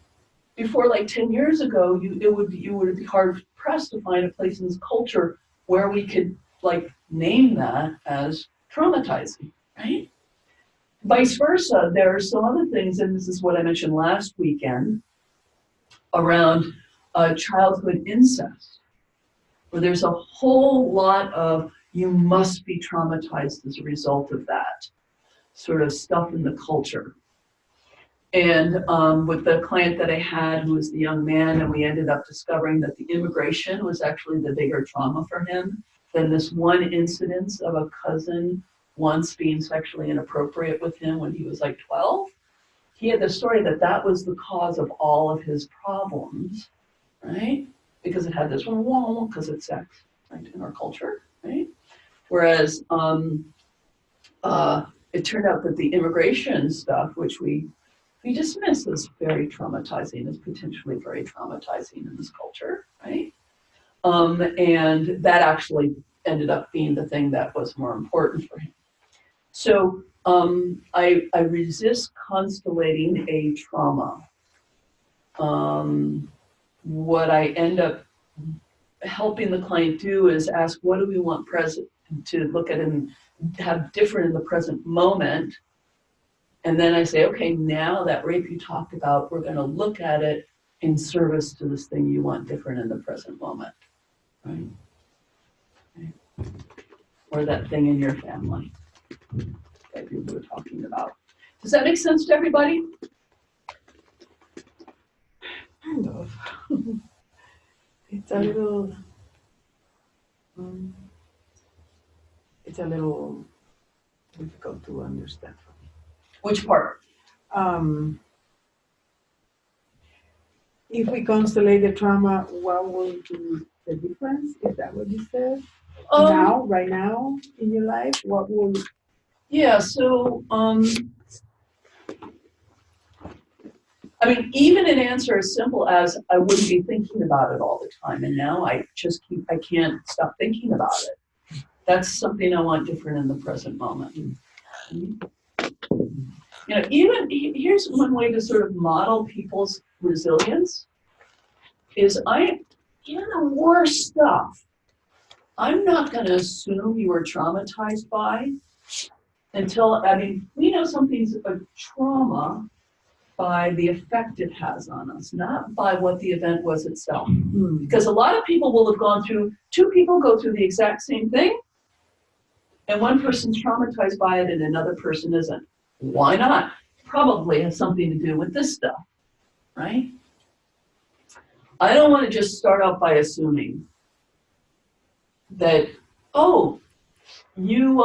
Before like 10 years ago, you would be hard pressed to find a place in this culture where we could like name that as traumatizing, right? Vice versa, there are some other things, and this is what I mentioned last weekend, around childhood incest, where there's a whole lot of you must be traumatized as a result of that sort of stuff in the culture. And with the client that I had, who was the young man, and we ended up discovering that the immigration was actually the bigger trauma for him than this one incidence of a cousin once being sexually inappropriate with him when he was like 12. He had the story that was the cause of all of his problems, right? Because it had this one, because it's sex, right, in our culture, right? Whereas it turned out that the immigration stuff, which we dismiss as very traumatizing, as potentially very traumatizing in this culture, right? And that actually ended up being the thing that was more important for him. So I resist constellating a trauma. What I end up helping the client do is ask, what do we want present to look at and have different in the present moment? And then I say, okay, now that rape you talked about, we're going to look at it in service to this thing you want different in the present moment, right? Or that thing in your family that you were talking about. Does that make sense to everybody? Kind of. It's a little. It's a little difficult to understand for me. Which part? If we constellate the trauma, what will be the difference? Is that what you said? Right now in your life, what will? Yeah. So, I mean, even an answer as simple as I wouldn't be thinking about it all the time, and now I can't stop thinking about it. That's something I want different in the present moment. You know, even here's one way to sort of model people's resilience is even the worst stuff, I'm not going to assume you were traumatized by until, we know something's a trauma by the effect it has on us, not by what the event was itself. Because a lot of people will have gone through, two people go through the exact same thing, and one person's traumatized by it and another person isn't. Why not? Probably has something to do with this stuff, right? I don't want to just start out by assuming that, oh, you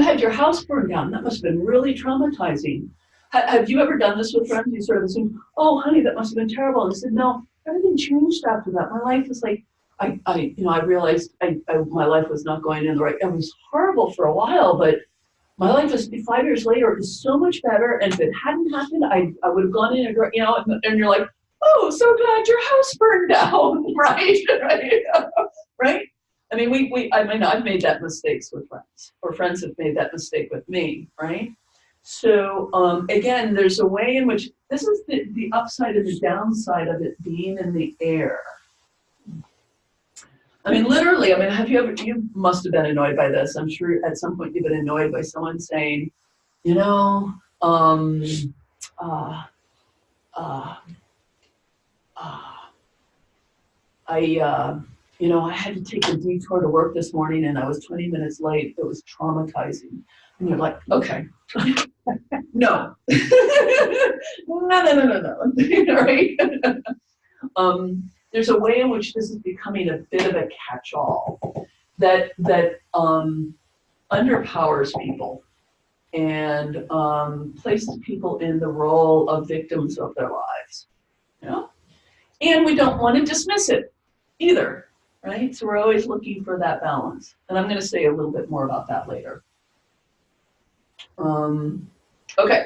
had your house burned down. That must have been really traumatizing. Have you ever done this with friends? You sort of assume, oh, honey, that must have been terrible. And I said, no, everything changed after that. My life is like, I realized my life was not going in the right. It was horrible for a while, but my life is 5 years later. It was so much better. And if it hadn't happened, I would have gone in and, and you're like, oh, so glad your house burned down, right? Right? I mean, I've made that mistakes with friends, or friends have made that mistake with me, right? So again, there's a way in which this is the upside and the downside of it being in the air. I mean, literally, you must have been annoyed by this. I'm sure at some point you've been annoyed by someone saying, I had to take a detour to work this morning and I was 20 minutes late. It was traumatizing. And you're like, okay, no. No. Right? There's a way in which this is becoming a bit of a catch-all that underpowers people and places people in the role of victims of their lives. You know? And we don't want to dismiss it either, right? So we're always looking for that balance. And I'm going to say a little bit more about that later. Okay,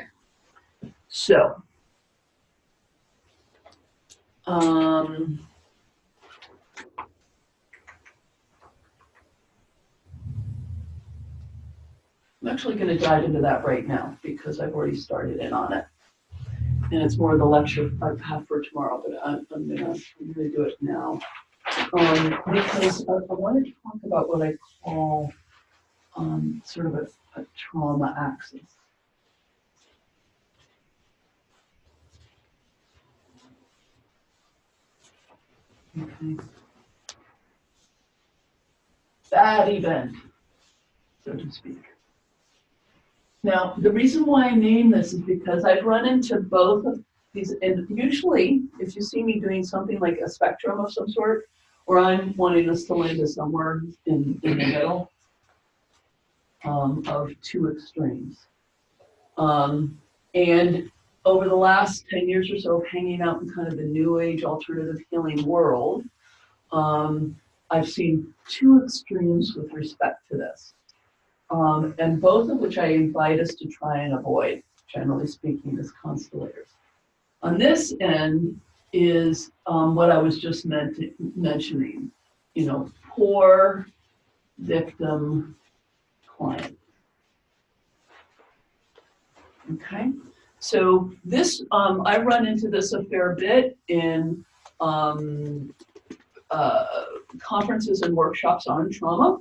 so I'm actually going to dive into that right now because I've already started in on it. And it's more the lecture I have for tomorrow, but I'm gonna do it now. Because I wanted to talk about what I call sort of a trauma axis. Okay. That event, so to speak. Now, the reason why I name this is because I've run into both of these, and usually, if you see me doing something like a spectrum of some sort, where I'm wanting us to land somewhere in the middle of two extremes. And over the last 10 years or so of hanging out in kind of the new age alternative healing world, I've seen two extremes with respect to this. And both of which I invite us to try and avoid, generally speaking, as constellators. On this end is what I was just mentioning, poor victim client. Okay, so this, I run into this a fair bit in conferences and workshops on trauma,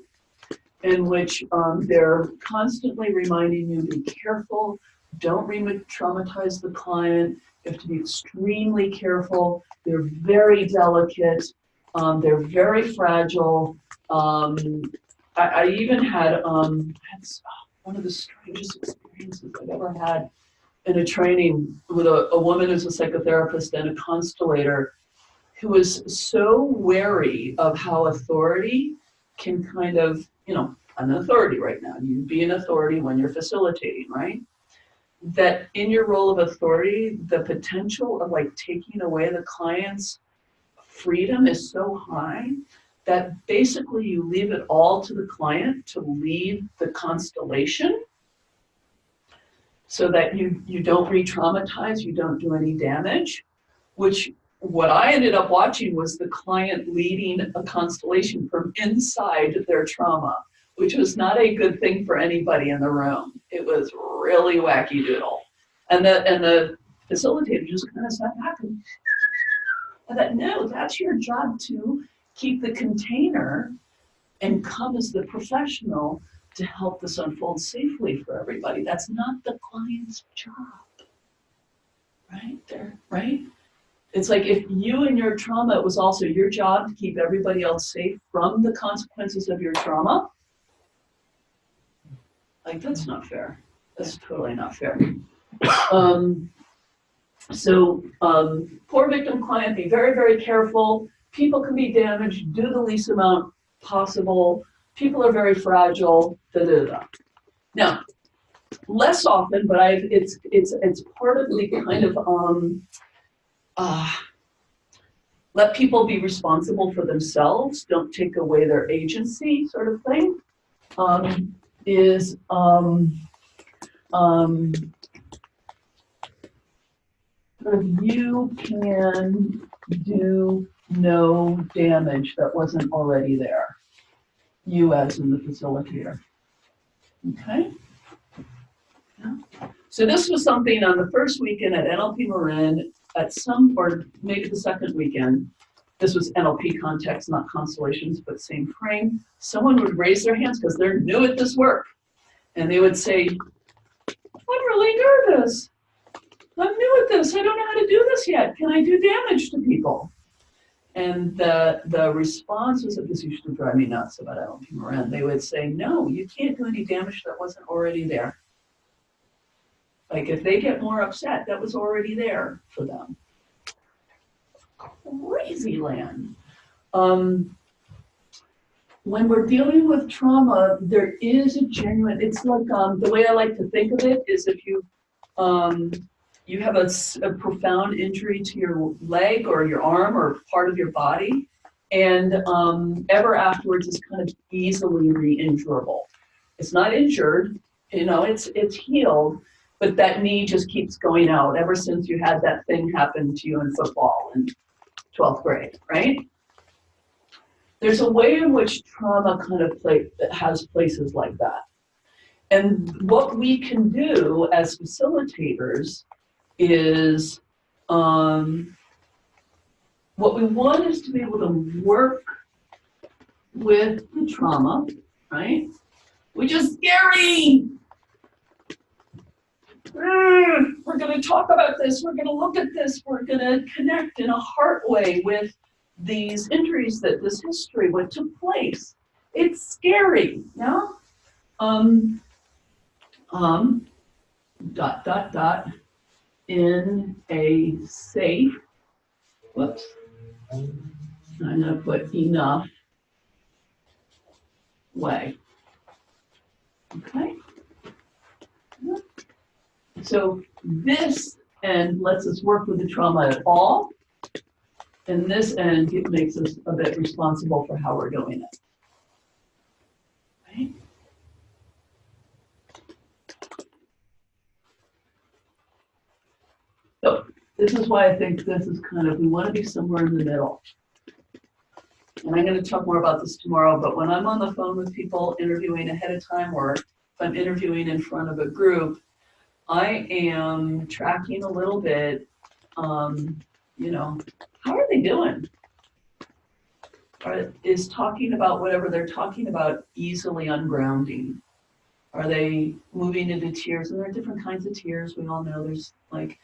in which they're constantly reminding you, be careful, don't re-traumatize the client, you have to be extremely careful, they're very delicate, they're very fragile. I even had one of the strangest experiences I've ever had in a training with a woman who's a psychotherapist and a constellator who was so wary of how authority can kind of, I'm an authority right now. You be an authority when you're facilitating, right? That in your role of authority, the potential of like taking away the client's freedom is so high that basically you leave it all to the client to lead the constellation so that you don't re-traumatize, you don't do any damage, which what I ended up watching was the client leading a constellation from inside their trauma, which was not a good thing for anybody in the room. It was really wacky doodle. And the facilitator just kind of sat back and I thought, no, that's your job to keep the container and come as the professional to help this unfold safely for everybody. That's not the client's job, right there, right? It's like if you and your trauma, it was also your job to keep everybody else safe from the consequences of your trauma. Like, that's not fair. That's totally not fair. Poor victim client, be very, very careful. People can be damaged, do the least amount possible. People are very fragile, da, da, da. Now, less often, but it's part of the kind of let people be responsible for themselves, don't take away their agency sort of thing, is you can do no damage that wasn't already there. You as in the facilitator. Okay? Yeah. So this was something on the first weekend at NLP Marin or maybe the second weekend. This was NLP context, not constellations, but same frame. Someone would raise their hands because they're new at this work. And they would say, I'm really nervous. I'm new at this. I don't know how to do this yet. Can I do damage to people? And the response was that this used to drive me nuts about LP Moran. They would say, no, you can't do any damage that wasn't already there. Like if they get more upset, that was already there for them. Crazy land. When we're dealing with trauma, there is a genuine, it's like, the way I like to think of it is if you have a profound injury to your leg or your arm or part of your body, and ever afterwards is kind of easily re-injurable. It's not injured, it's healed, but that knee just keeps going out ever since you had that thing happen to you in football in 12th grade, right? There's a way in which trauma kind of has places like that. And what we can do as facilitators is, what we want is to be able to work with the trauma, right? Which is scary. We're going to talk about this. We're going to look at this. We're going to connect in a heart way with these injuries, this history, what took place. It's scary, yeah? In a safe, whoops, I'm gonna put enough way, okay? So this end lets us work with the trauma at all, and this end it makes us a bit responsible for how we're doing it. Right? So this is why I think this is kind of, we want to be somewhere in the middle. And I'm going to talk more about this tomorrow, but when I'm on the phone with people interviewing ahead of time, or if I'm interviewing in front of a group, I am tracking a little bit, how are they doing? Is talking about whatever they're talking about easily ungrounding? Are they moving into tears? And there are different kinds of tears. We all know there's right?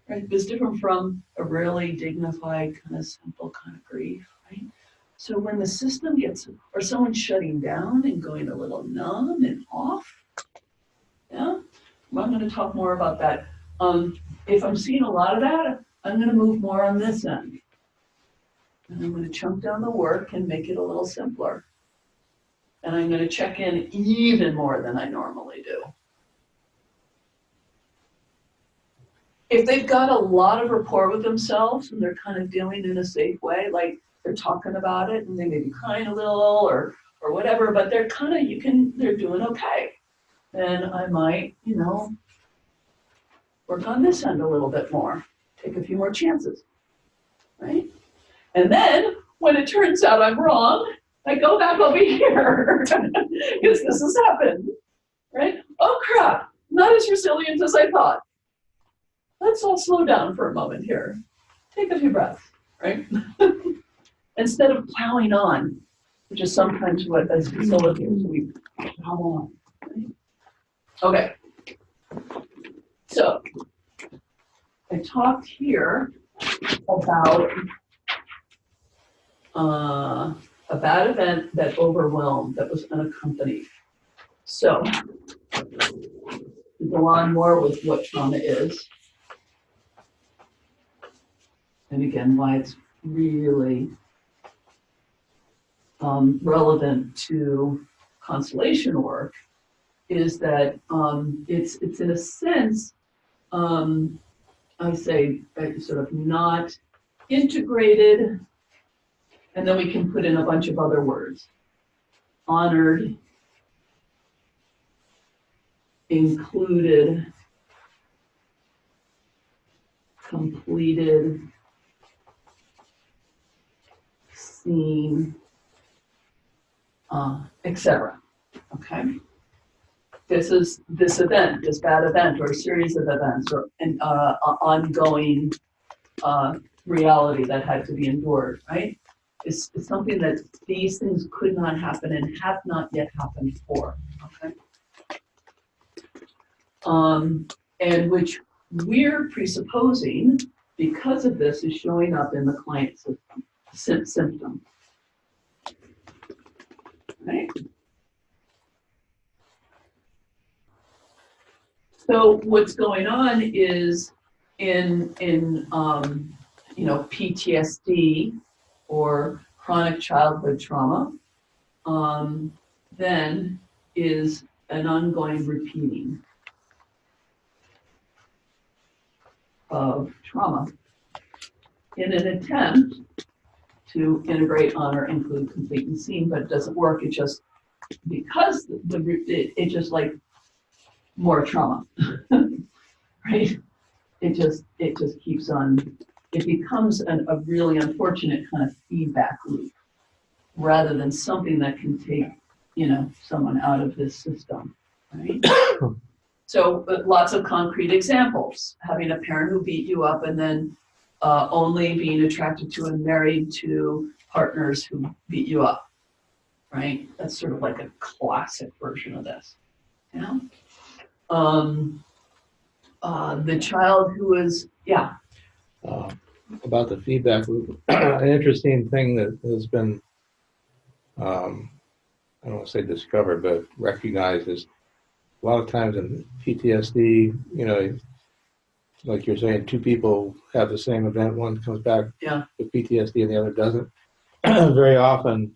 It's different from a really dignified, kind of simple kind of grief, right? So when the system gets, or someone's shutting down and going a little numb and off, yeah, I'm going to talk more about that. If I'm seeing a lot of that, I'm going to move more on this end. And I'm going to chunk down the work and make it a little simpler. And I'm going to check in even more than I normally do. If they've got a lot of rapport with themselves and they're kind of dealing in a safe way, like they're talking about it and they may be crying a little or whatever, but they're kind of, they're doing okay. Then I might, work on this end a little bit more, take a few more chances, right? And then when it turns out I'm wrong, I go back over here because this has happened, right? Oh crap, not as resilient as I thought. Let's all slow down for a moment here. Take a few breaths, right? Instead of plowing on, which is sometimes what as facilitators we plow on. Right? Okay. So I talked here about a bad event that overwhelmed, that was unaccompanied. So to go on more with what trauma is, and again, why it's really relevant to constellation work, is that it's in a sense, I say sort of not integrated, and then we can put in a bunch of other words. Honored, included, completed, seen, etc. Okay? This is this event, this bad event, or a series of events, or an ongoing reality that had to be endured, right? It's something that these things could not happen and have not yet happened for, okay? And which we're presupposing because of this is showing up in the client symptom. Right? So what's going on is in PTSD or chronic childhood trauma, then is an ongoing repeating of trauma in an attempt to integrate, honor, include, complete, and seen, but it doesn't work. It just because it just like more trauma, right? It just keeps on. It becomes a really unfortunate kind of feedback loop, rather than something that can take someone out of this system, right? So lots of concrete examples: having a parent who beat you up, and then only being attracted to and married to partners who beat you up, right? That's sort of like a classic version of this. Yeah. The child who is, About the feedback loop, an interesting thing that has been, I don't want to say discovered, but recognized is a lot of times in PTSD, like you're saying, two people have the same event, one comes back with PTSD and the other doesn't. Very often,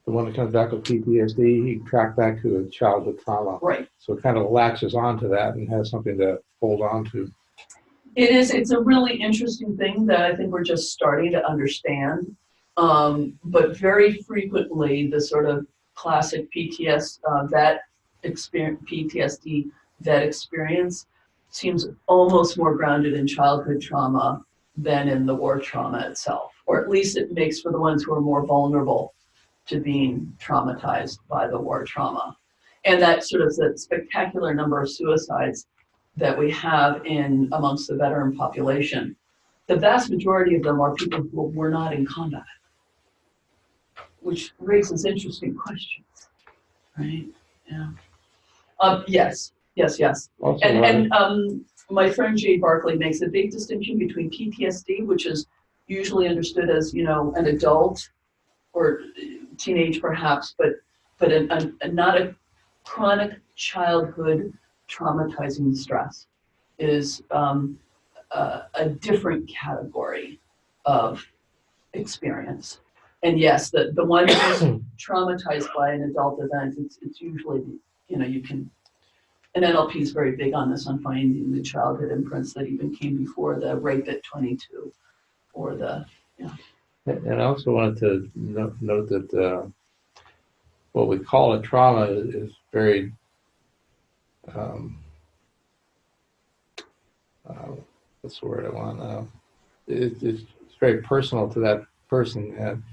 the one that comes back with PTSD, he can track back to a childhood trauma. right. So it kind of latches onto that and has something to hold on to. It's a really interesting thing that I think we're just starting to understand. But very frequently, the sort of classic PTSD vet experience seems almost more grounded in childhood trauma than in the war trauma itself, or at least it makes for the ones who are more vulnerable to being traumatized by the war trauma. And that sort of the spectacular number of suicides that we have amongst the veteran population, the vast majority of them are people who were not in combat, which raises interesting questions, right? Yeah. Yes. Also, And my friend Jay Barkley makes a big distinction between PTSD, which is usually understood as an adult or teenage perhaps, but not a chronic childhood traumatizing stress is a different category of experience. And yes, the one who's traumatized by an adult event, it's usually, you can, and NLP is very big on this, on finding the childhood imprints that even came before the rape at 22 or the, And I also wanted to note that what we call a trauma is very what's the word I want? It's very personal to that person, and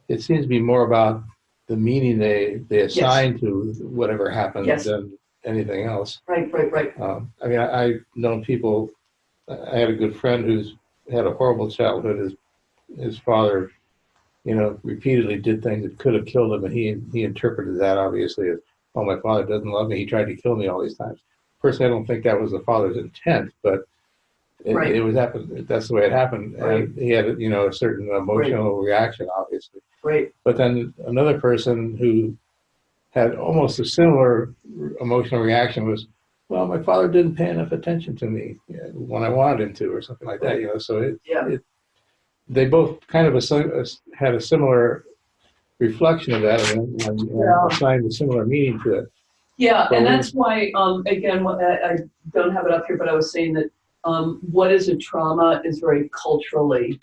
it seems to be more about the meaning they assign to whatever happened than anything else. Right. I mean, I've known people. I had a good friend who's had a horrible childhood. His father, repeatedly did things that could have killed him, and he interpreted that obviously as, oh, my father doesn't love me. He tried to kill me all these times. Personally, I don't think that was the father's intent, but it was happened. That's the way it happened, and he had a certain emotional reaction, obviously. Right. But then another person who had almost a similar emotional reaction was, well, my father didn't pay enough attention to me when I wanted him to, or something like that. So they both kind of had a similar reflection of that, and assigned a similar meaning to it. Yeah, and that's why, again, I don't have it up here, but I was saying that what is a trauma is very culturally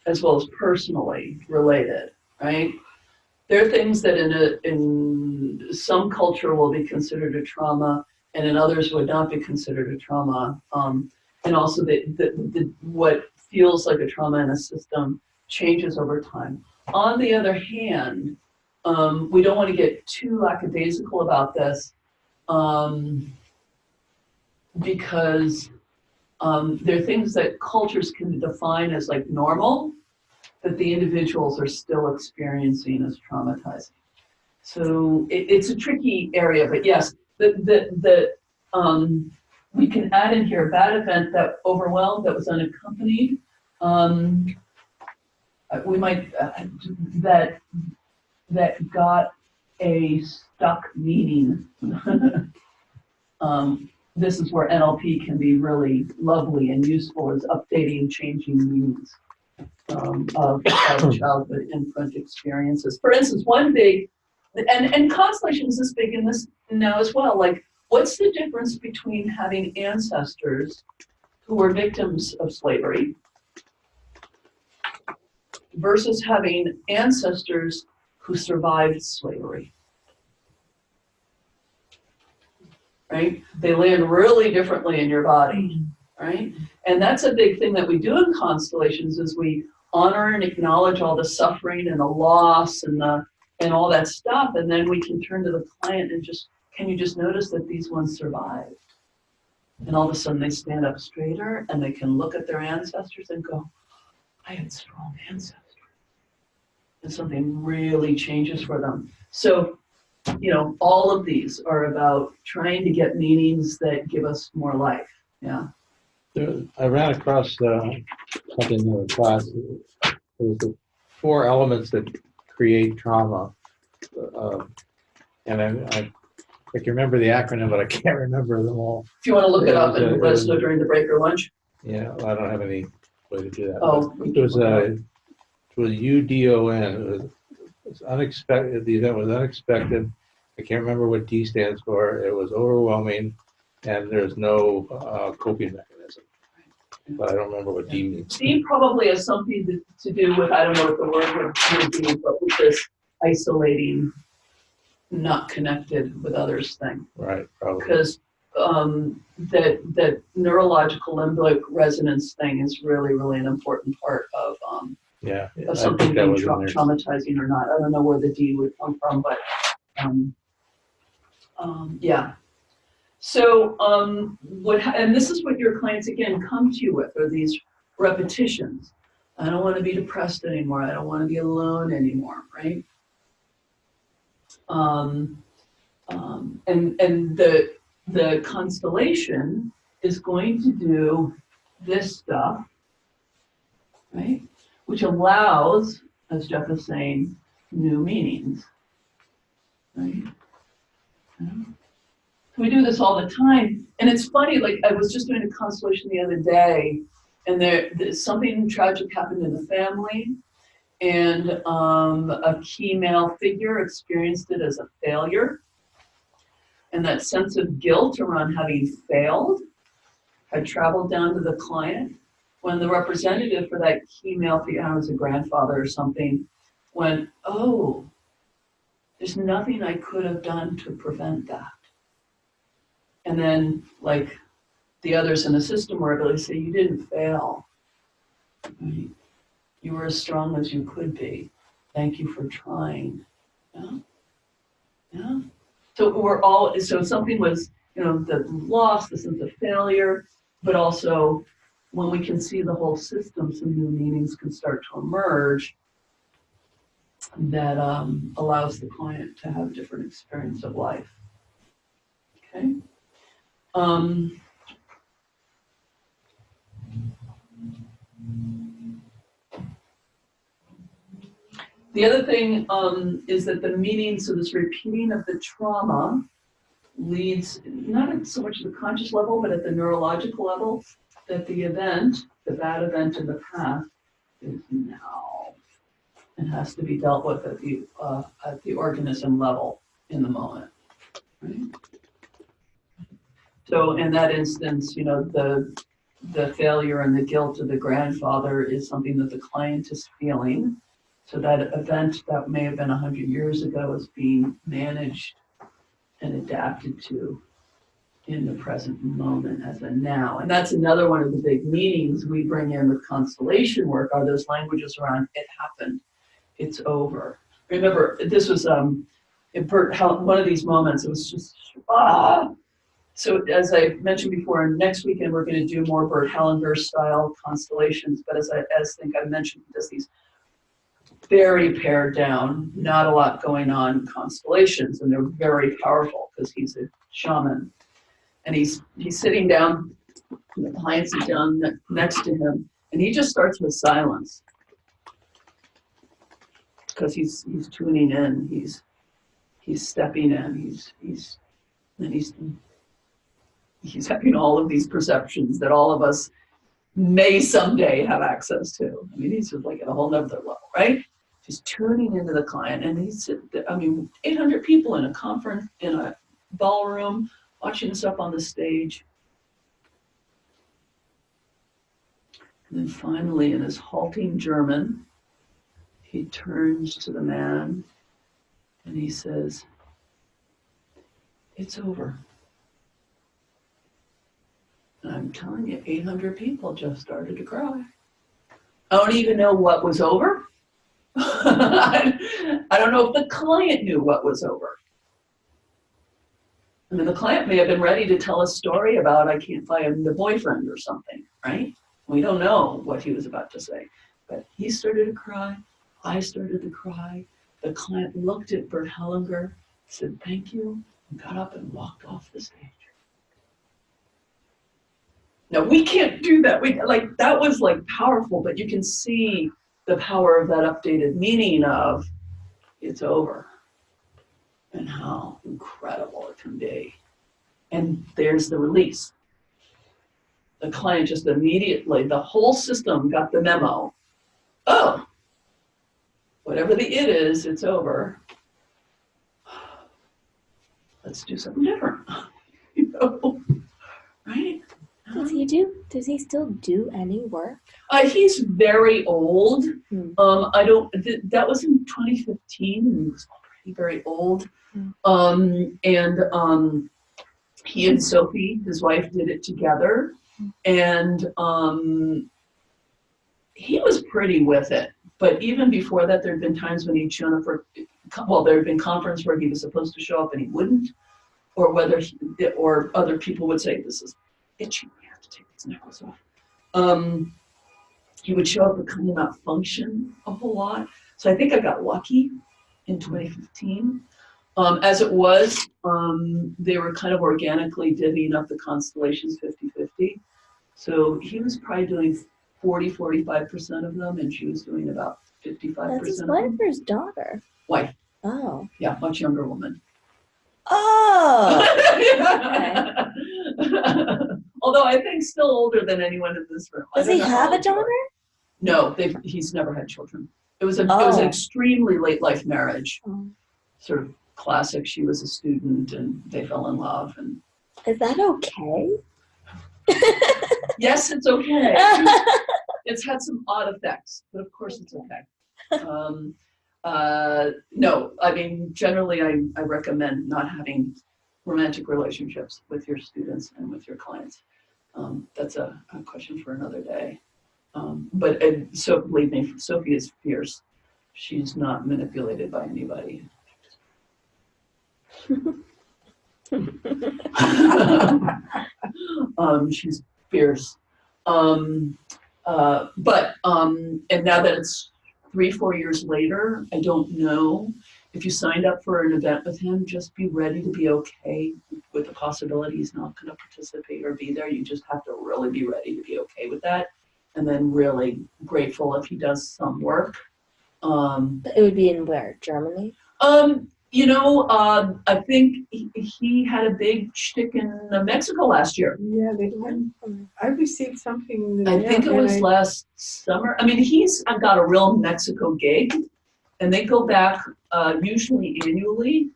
as well as personally related, right? There are things that in some culture will be considered a trauma, and in others would not be considered a trauma. And also what feels like a trauma in a system changes over time. On the other hand, we don't want to get too lackadaisical about this, because there are things that cultures can define as like normal that the individuals are still experiencing as traumatizing. So it's a tricky area, but yes, we can add in here bad event that overwhelmed, that was unaccompanied. We might that got a stuck meaning. This is where NLP can be really lovely and useful, is updating, changing meanings of childhood imprint experiences. For instance, one big, and Constellation is this big in this now as well, like, what's the difference between having ancestors who were victims of slavery versus having ancestors who survived slavery? Right? They land really differently in your body, right? And that's a big thing that we do in constellations, is we honor and acknowledge all the suffering and the loss and all that stuff, and then we can turn to the client and just, can you just notice that these ones survived? And all of a sudden they stand up straighter and they can look at their ancestors and go, I had strong ancestors. And something really changes for them. So, you know, all of these are about trying to get meanings that give us more life. Yeah. I ran across something in the class. It was the 4 elements that create trauma. And I can remember the acronym, but I can't remember them all. If you want to look it up and let us know during the break or lunch. Yeah, well, I don't have any way to do that. Oh, It was UDON. It was unexpected. The event was unexpected. I can't remember what D stands for. It was overwhelming, and there's no coping mechanism. But I don't remember what D means. D probably has something to do with, I don't know what the word would be, but with this isolating, not connected with others thing. Right, probably. Because that neurological limbic resonance thing is really, really an important part of something being traumatizing or not. I don't know where the D would come from, but yeah. So and this is what your clients again come to you with, are these repetitions. I don't want to be depressed anymore. I don't want to be alone anymore, right? And the constellation is going to do this stuff, right? Which allows, as Jeff is saying, new meanings, right? We do this all the time. And it's funny, like I was just doing a constellation the other day, and there's something tragic happened in the family, and a key male figure experienced it as a failure. And that sense of guilt around having failed had traveled down to the client, when the representative for that key male figure, I was a grandfather or something, went, oh, there's nothing I could have done to prevent that. And then, like, the others in the system were able to say, you didn't fail. Right? You were as strong as you could be. Thank you for trying. Yeah? Yeah? So something was, the loss, the sense of failure, but also when we can see the whole system, some new meanings can start to emerge that allows the client to have a different experience of life. Okay? The other thing is that the meaning, so this repeating of the trauma leads not so much at the conscious level, but at the neurological level, that the event, the bad event in the past, is now and has to be dealt with at the organism level in the moment. Right? So in that instance, the failure and the guilt of the grandfather is something that the client is feeling. So that event that may have been 100 years ago is being managed and adapted to in the present moment as a now. And that's another one of the big meanings we bring in with constellation work, are those languages around it happened, it's over. Remember, this was one of these moments, it was just, So as I mentioned before, next weekend we're going to do more Bert Hellinger style constellations, but as I think I mentioned, he does these very pared down, not a lot going on constellations, and they're very powerful because he's a shaman. And he's sitting down, and the client sits down next to him, and he just starts with silence because he's tuning in, he's stepping in, he's having all of these perceptions that all of us may someday have access to. I mean, he's just like at a whole nother level, right? Just tuning into the client, and he's, I mean, 800 people in a conference, in a ballroom, watching us up on the stage. And then finally, in his halting German, he turns to the man and he says, "It's over." And I'm telling you, 800 people just started to cry. I don't even know what was over. I don't know if the client knew what was over. I mean, the client may have been ready to tell a story about, I can't find the boyfriend or something, right? We don't know what he was about to say. But he started to cry. I started to cry. The client looked at Bert Hellinger, said thank you, and got up and walked off the stage. Now, we can't do that. That was like powerful, but you can see the power of that updated meaning of it's over and how incredible it can be. And there's the release. The client just immediately, the whole system got the memo. Oh, whatever the it is, it's over. Let's do something different. You know, right? Does he still do any work? He's very old. Hmm. That was in 2015, and he was already very old. He and Sophie, his wife, did it together. And he was pretty with it. But even before that, there had been times when he'd shown up there had been conference where he was supposed to show up and he wouldn't, or or other people would say, "This is itchy, we have to take this necklace off." He would show up but kind of not function a whole lot. So I think I got lucky in 2015. As it was, they were kind of organically divvying up the constellations 50-50. So he was probably doing 45% of them, and she was doing about 55% That's his of wife them. or his daughter? Wife. Oh. Yeah, much younger woman. Oh. Although I think still older than anyone in this room. Does he have a daughter? No, he's never had children. It was an extremely late life marriage. Sort of classic. She was a student and they fell in love. And is that okay? yes, it's okay. It's had some odd effects, but of course it's okay. No, I mean, generally I recommend not having romantic relationships with your students and with your clients. That's a question for another day. But so believe me, Sophie is fierce. She's not manipulated by anybody. She's fierce. And now that it's 3-4 years later, I don't know. If you signed up for an event with him, just be ready to be okay with the possibility he's not going to participate or be there. You just have to really be ready to be okay with that. And then really grateful if he does some work. But it would be in where? Germany? I think he had a big shtick in Mexico last year. Yeah, I received something. I think it was last summer. I mean, he's got a real Mexico gig, and they go back usually annually.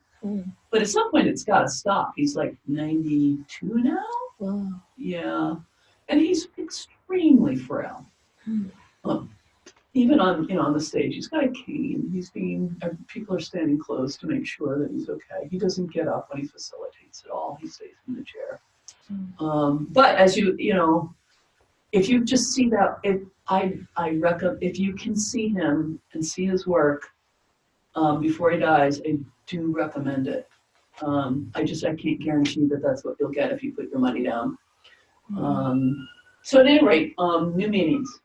But at some point, it's got to stop. He's like 92 now. Wow. Yeah, and he's extremely frail. Even on the stage, he's got a cane. People are standing close to make sure that he's okay. He doesn't get up when he facilitates at all. He stays in the chair. But as if you just see that, I recommend, if you can see him and see his work before he dies, I do recommend it. I can't guarantee that that's what you'll get if you put your money down. So at any rate, new meanings.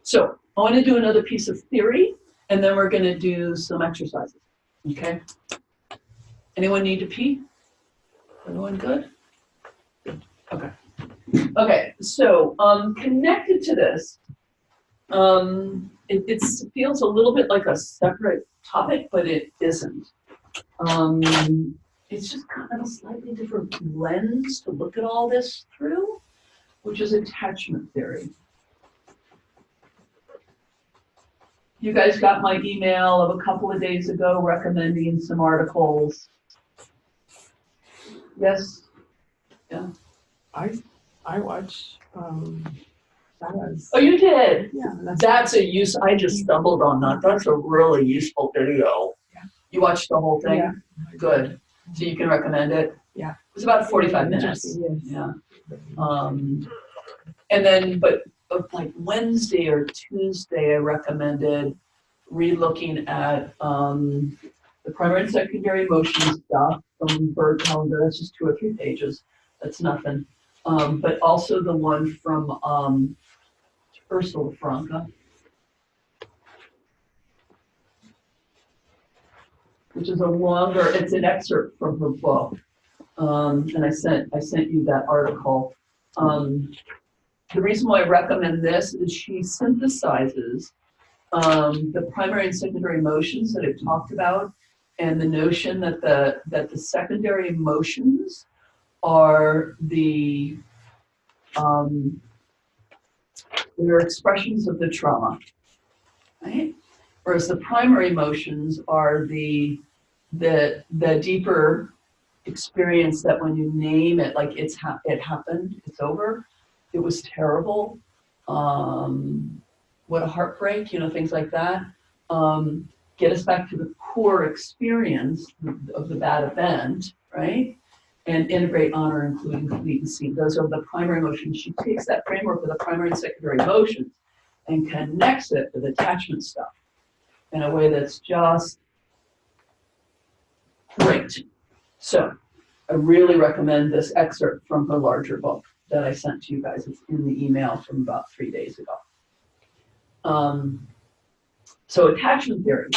So I want to do another piece of theory, and then we're going to do some exercises. Okay? Anyone need to pee? Everyone good? Okay. Okay, so connected to this, it feels a little bit like a separate topic, but it isn't. It's just kind of a slightly different lens to look at all this through, which is attachment theory. You guys got my email of a couple of days ago recommending some articles. Yes? Yeah. I watched Sarah's. Oh, you did? Yeah, That's a use, I just stumbled on that. That's a really useful video. Yeah. You watched the whole thing? Yeah. Good. So you can recommend it? Yeah. It was about 45 minutes. Yes. Yeah. And then, but like Wednesday or Tuesday, I recommended re-looking at the primary and secondary emotion stuff from Bird Calendar. That's just 2 or 3 pages. That's nothing. But also the one from Ursula Franca, which is a longer, it's an excerpt from her book. And I sent you that article. The reason why I recommend this is she synthesizes the primary and secondary emotions that I've talked about, and the notion that the secondary emotions are they're expressions of the trauma, right? Whereas the primary emotions are the deeper experience that when you name it, like it happened, it's over, it was terrible, what a heartbreak, things like that. Get us back to the core experience of the bad event, right? And integrate honor, including completency. Those are the primary emotions. She takes that framework of the primary and secondary emotions and connects it with attachment stuff in a way that's just great. So I really recommend this excerpt from her larger book that I sent to you guys. It's in the email from about 3 days ago. So attachment theory.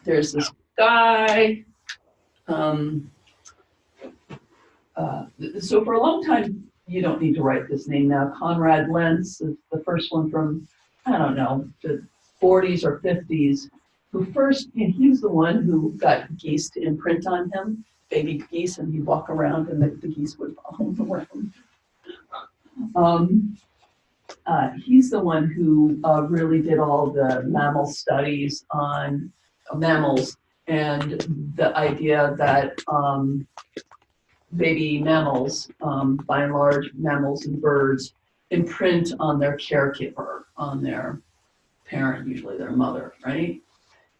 There's this guy. So for a long time, you don't need to write this name now. Conrad Lentz is the first one from, I don't know, the 40s or 50s, who first, he was the one who got geese to imprint on him, baby geese, and he'd walk around and the geese would follow him around. He's the one who really did all the mammal studies on mammals, and the idea that baby mammals, by and large mammals and birds, imprint on their caregiver, on their parent, usually their mother, right?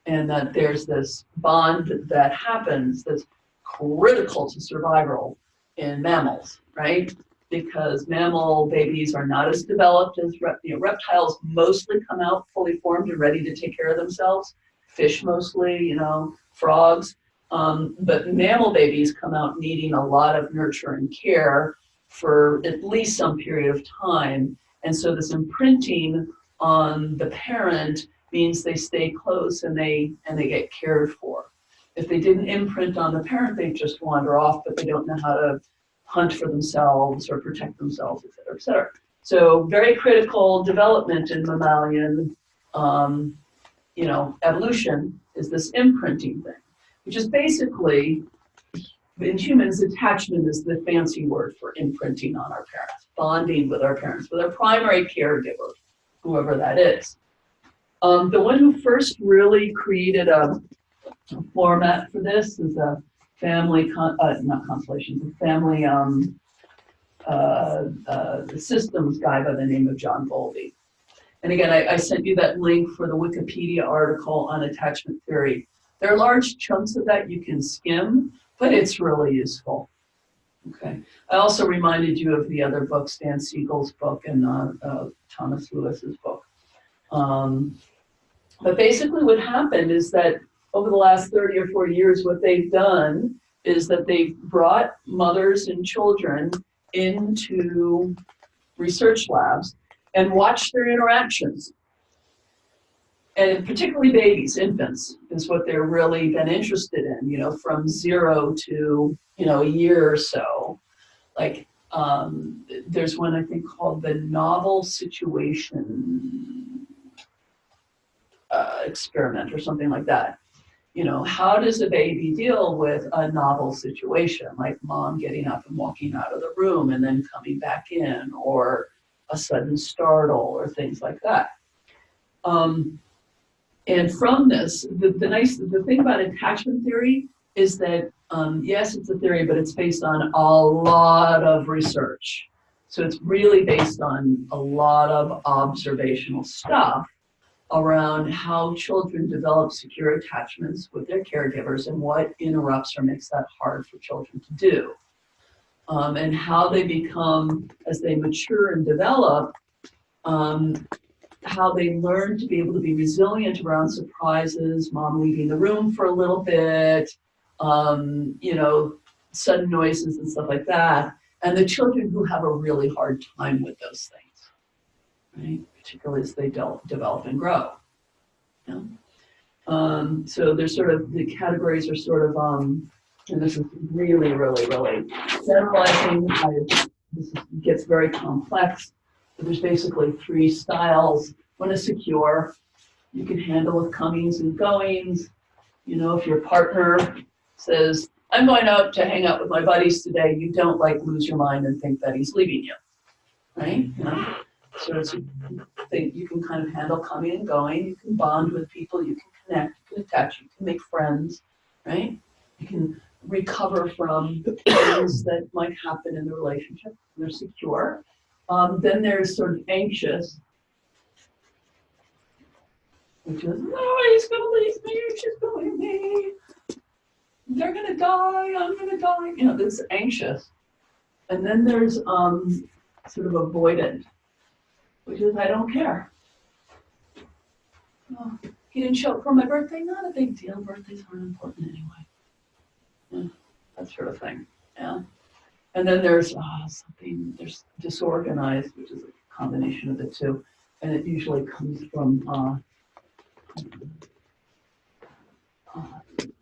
And that there's this bond that happens that's critical to survival in mammals, right? Because mammal babies are not as developed as reptiles. Mostly come out fully formed and ready to take care of themselves. Fish mostly, frogs. But mammal babies come out needing a lot of nurture and care for at least some period of time. And so this imprinting on the parent means they stay close and they get cared for. If they didn't imprint on the parent, they just wander off, but they don't know how to hunt for themselves or protect themselves, et cetera, et cetera. So very critical development in mammalian, evolution is this imprinting thing, which is basically, in humans, attachment is the fancy word for imprinting on our parents, bonding with our parents, with our primary caregiver, whoever that is. The one who first really created a format for this is a family, not Constellation, the family the systems guy by the name of John Bowlby. And again, I sent you that link for the Wikipedia article on attachment theory. There are large chunks of that you can skim, but it's really useful. Okay. I also reminded you of the other books, Dan Siegel's book and Thomas Lewis's book. But basically what happened is that over the last 30 or 40 years, what they've done is that they've brought mothers and children into research labs and watch their interactions. And particularly babies, infants, is what they're really been interested in, you know, from 0 to, you know, a year or so. Like, there's one I think called the novel situation experiment or something like that. You know, how does a baby deal with a novel situation, like mom getting up and walking out of the room and then coming back in, or a sudden startle, or things like that. And from this, the thing about attachment theory is that, yes, it's a theory, but it's based on a lot of research. So it's really based on a lot of observational stuff around how children develop secure attachments with their caregivers and what interrupts or makes that hard for children to do. And how they become, as they mature and develop, how they learn to be able to be resilient around surprises, mom leaving the room for a little bit, you know, sudden noises and stuff like that. And the children who have a really hard time with those things, right? Particularly as they develop and grow. Yeah. So there's sort of, the categories are sort of, and this is really, really, really generalizing. This gets very complex. But there's basically 3 styles. One is secure. You can handle with comings and goings. You know, if your partner says, I'm going out to hang out with my buddies today, you don't like lose your mind and think that he's leaving you, right? You know? So it's a thing you can kind of handle coming and going. You can bond with people. You can connect. You can attach. You can make friends, right? You can recover from things that might happen in the relationship. They're secure. Then there's sort of anxious, which is, oh, he's going to leave me, she's going to leave me, they're going to die, I'm going to die. You know, this anxious. And then there's sort of avoidant, which is, I don't care. Oh, he didn't show up for my birthday, not a big deal. Birthdays aren't important anyway. Yeah, that sort of thing. Yeah. And then there's there's disorganized, which is a combination of the two. And it usually comes from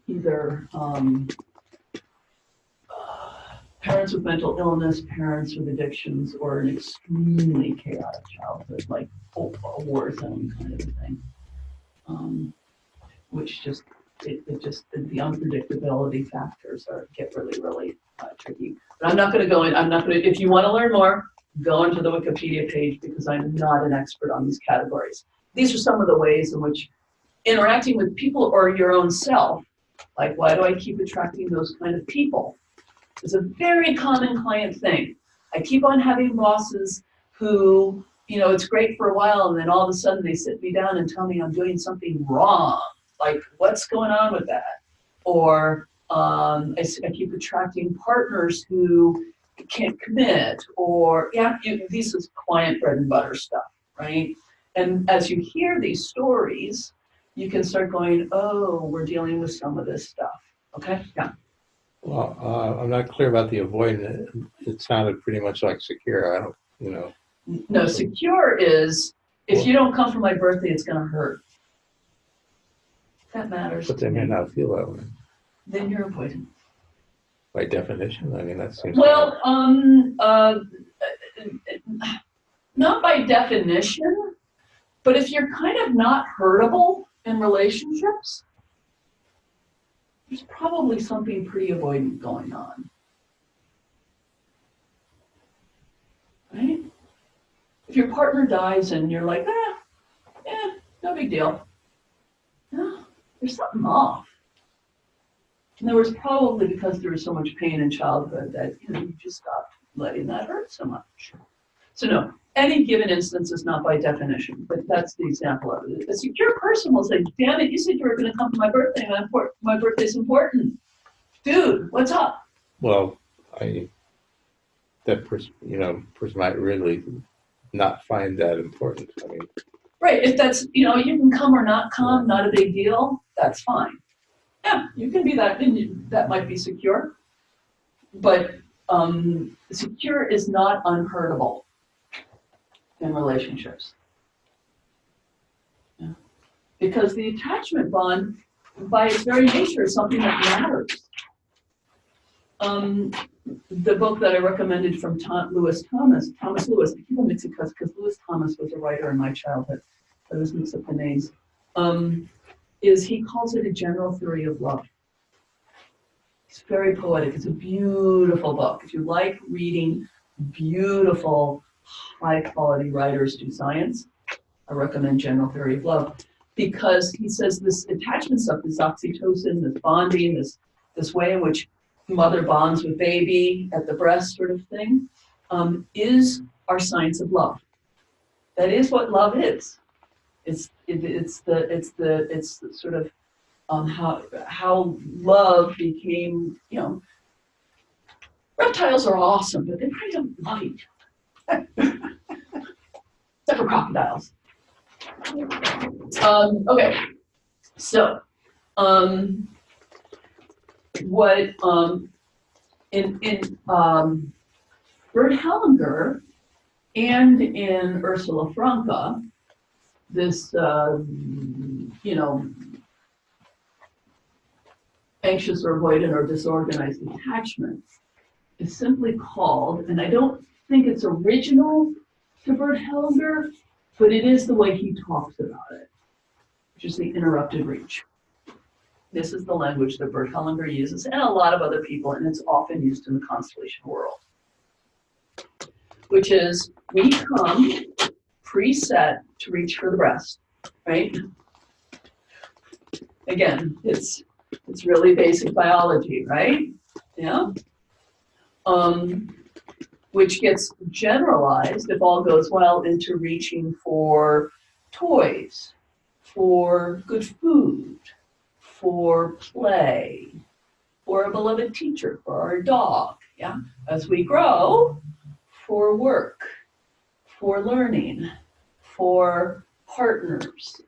either parents with mental illness, parents with addictions, or an extremely chaotic childhood, like a war zone kind of a thing. Which just, the unpredictability factors get really, really tricky. But I'm not going to go in, if you want to learn more, go into the Wikipedia page, because I'm not an expert on these categories. These are some of the ways in which interacting with people or your own self, like, why do I keep attracting those kind of people? It's a very common client thing. I keep on having bosses who, you know, it's great for a while, and then all of a sudden they sit me down and tell me I'm doing something wrong. Like, what's going on with that? Or I keep attracting partners who can't commit, or, yeah, this is client bread and butter stuff, right? And as you hear these stories, you can start going, oh, we're dealing with some of this stuff. Okay? Yeah. Well, I'm not clear about the avoidant. It sounded pretty much like secure. I don't, you know. No, secure is, if you don't come for my birthday, it's going to hurt. That matters. But they may not feel that way. Then you're avoidant. By definition, I mean, that seems. Well, not by definition, but if you're kind of not hurtable in relationships, there's probably something pretty avoidant going on. Right? If your partner dies and you're like, no big deal. No, there's something off. And there was probably because there was so much pain in childhood that, you know, you just stopped letting that hurt so much. So no, any given instance is not by definition, but that's the example of it. A secure person will say, damn it, you said you were going to come to my birthday, and my birthday's important. Dude, what's up? Well, that person might really not find that important. I mean, right, if that's, you know, you can come or not come, not a big deal, that's fine. Yeah, you can be that, that might be secure. But secure is not unhurtable. in relationships. Yeah. Because the attachment bond, by its very nature, is something that matters. The book that I recommended from Thomas Lewis, I keep on mixing because Lewis Thomas was a writer in my childhood. I just mix up the names. Is he calls it a general theory of love. It's very poetic. It's a beautiful book. If you like reading beautiful, high-quality writers do science, I recommend General Theory of Love, because he says this attachment stuff, this oxytocin, this bonding, this way in which mother bonds with baby at the breast sort of thing, is our science of love. That is what love is. It's the sort of how love became, reptiles are awesome, but they probably don't love each other. Except for crocodiles. Okay, so what in Bert Hellinger and in Ursula Franke, this anxious or avoidant or disorganized attachment is simply called, and I don't think it's original to Bert Hellinger, but it is the way he talks about it, which is the interrupted reach. This is the language that Bert Hellinger uses and a lot of other people, and it's often used in the constellation world, which is we come preset to reach for the breast, right? Again, it's really basic biology, right? Yeah. Which gets generalized, if all goes well, into reaching for toys, for good food, for play, for a beloved teacher, for our dog, yeah? As we grow, for work, for learning, for partners,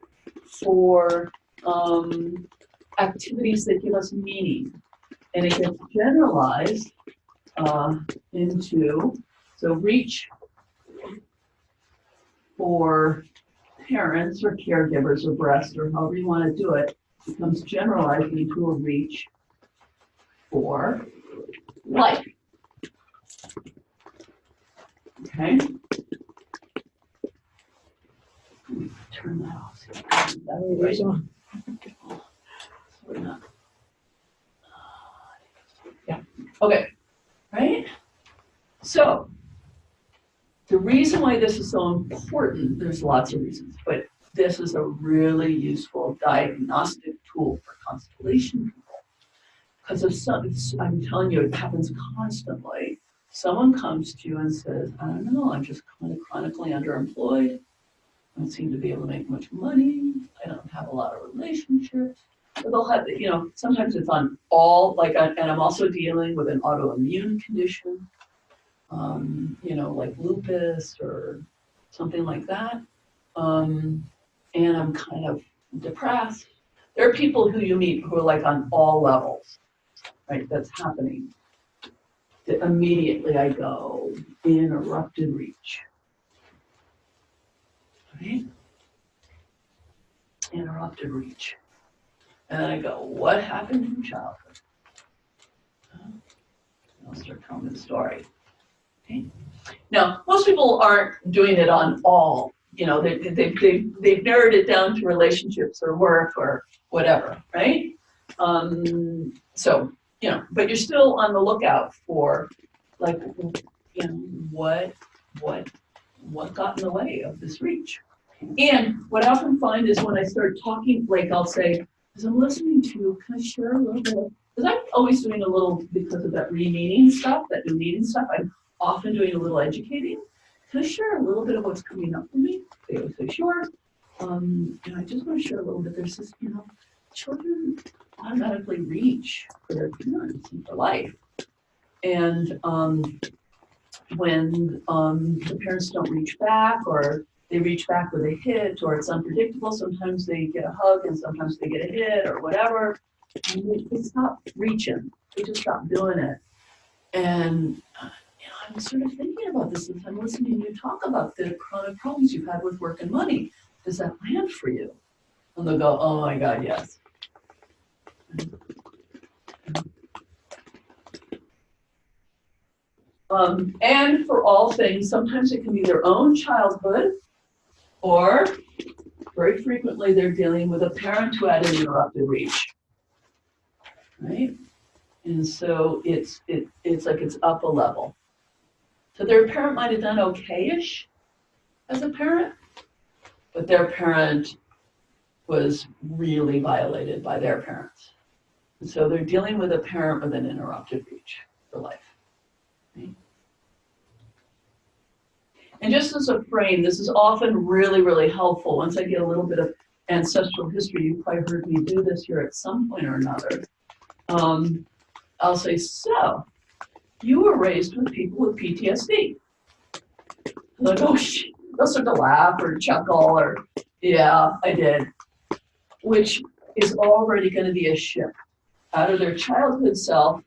for activities that give us meaning. And it gets generalized into, so reach for parents or caregivers or breast or however you want to do it, becomes generalized into a reach for life. Okay? Turn that off. That's right. We're not. Yeah. Okay. Right? So, the reason why this is so important, there's lots of reasons, but this is a really useful diagnostic tool for constellation people. Because if I'm telling you, it happens constantly. Someone comes to you and says, I don't know, I'm just kind of chronically underemployed. I don't seem to be able to make much money. I don't have a lot of relationships. But they'll have, sometimes it's on all, and I'm also dealing with an autoimmune condition, like lupus or something like that. And I'm kind of depressed. There are people who you meet who are like on all levels, right? That's happening. Immediately I go, interrupted reach. Right? Interrupted reach. And then I go, what happened in childhood? I'll start telling the story. Okay? Now, most people aren't doing it on all. They've narrowed it down to relationships or work or whatever, right? But you're still on the lookout for, what got in the way of this reach. And what I often find is when I start talking, I'll say, as I'm listening to you, can I share a little bit? Because I'm always doing a little, because of that re-meaning stuff, that new meaning stuff, I'm often doing a little educating. Can I share a little bit of what's coming up for me? They always say, sure. And I just want to share a little bit. There's this, children automatically reach for their parents and for life. And when the parents don't reach back, or they reach back with a hit, or it's unpredictable, sometimes they get a hug and sometimes they get a hit or whatever, and they stop reaching. They just stop doing it. And, I'm I was sort of thinking about this as I'm listening to you talk about the chronic problems you've had with work and money. Does that land for you? And they'll go, oh my God, yes. And for all things, sometimes it can be their own childhood, or very frequently they're dealing with a parent who had an interrupted reach, right? And so it's like it's up a level. So their parent might have done okay-ish as a parent, but their parent was really violated by their parents. And so they're dealing with a parent with an interrupted reach for life. Right? And just as a frame, this is often really, really helpful. Once I get a little bit of ancestral history, you've probably heard me do this here at some point or another. I'll say, so, you were raised with people with PTSD. Like, oh, they'll start to laugh or chuckle or, yeah, I did. Which is already going to be a shift out of their childhood self,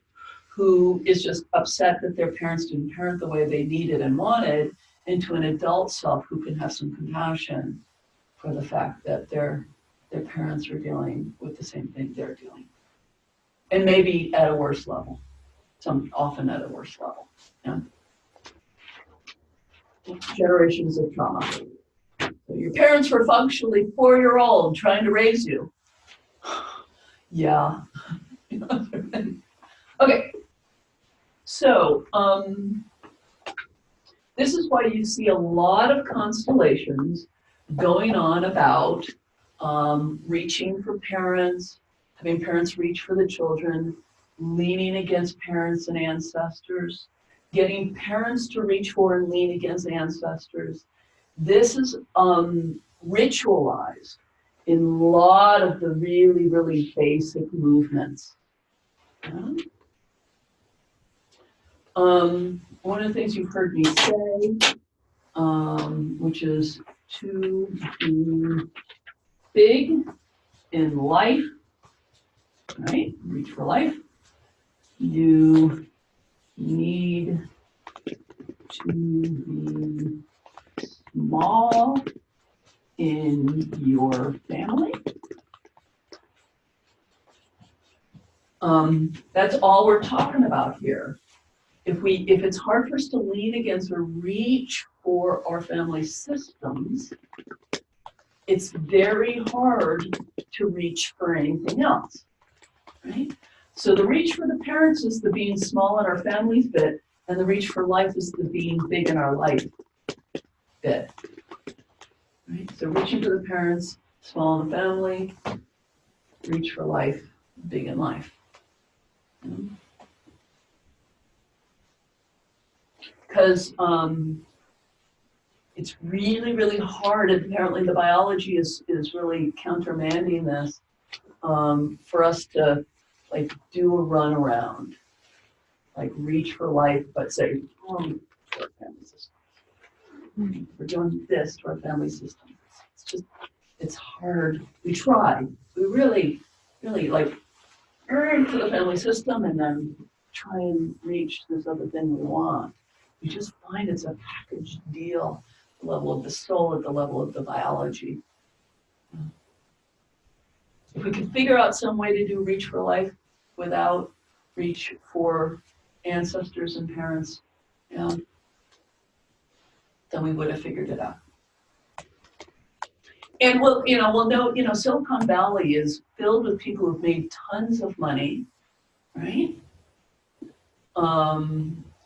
who is just upset that their parents didn't parent the way they needed and wanted, into an adult self who can have some compassion for the fact that their parents are dealing with the same thing they're dealing. And maybe at a worse level. Often at a worse level. Yeah. Generations of trauma. So your parents were functionally 4-year-old trying to raise you. Yeah. Okay. So this is why you see a lot of constellations going on about reaching for parents, having parents reach for the children, leaning against parents and ancestors, getting parents to reach for and lean against ancestors. This is ritualized in a lot of the really, really basic movements. Yeah. One of the things you've heard me say, which is to be big in life, right? Reach for life. You need to be small in your family. That's all we're talking about here. If it's hard for us to lean against or reach for our family systems, it's very hard to reach for anything else, right? So the reach for the parents is the being small in our families bit, and the reach for life is the being big in our life bit. Right? So reaching for the parents, small in the family, reach for life, big in life. Because it's really, really hard, and apparently the biology is really countermanding this, for us to like do a run around, like reach for life, but say, to our family system. We're doing this to our family system. It's hard. We try. We really, really like earn for the family system and then try and reach this other thing we want. We just find it's a packaged deal at the level of the soul, at the level of the biology. If we could figure out some way to do reach for life without reach for ancestors and parents, then we would have figured it out. And we'll know, Silicon Valley is filled with people who've made tons of money, right?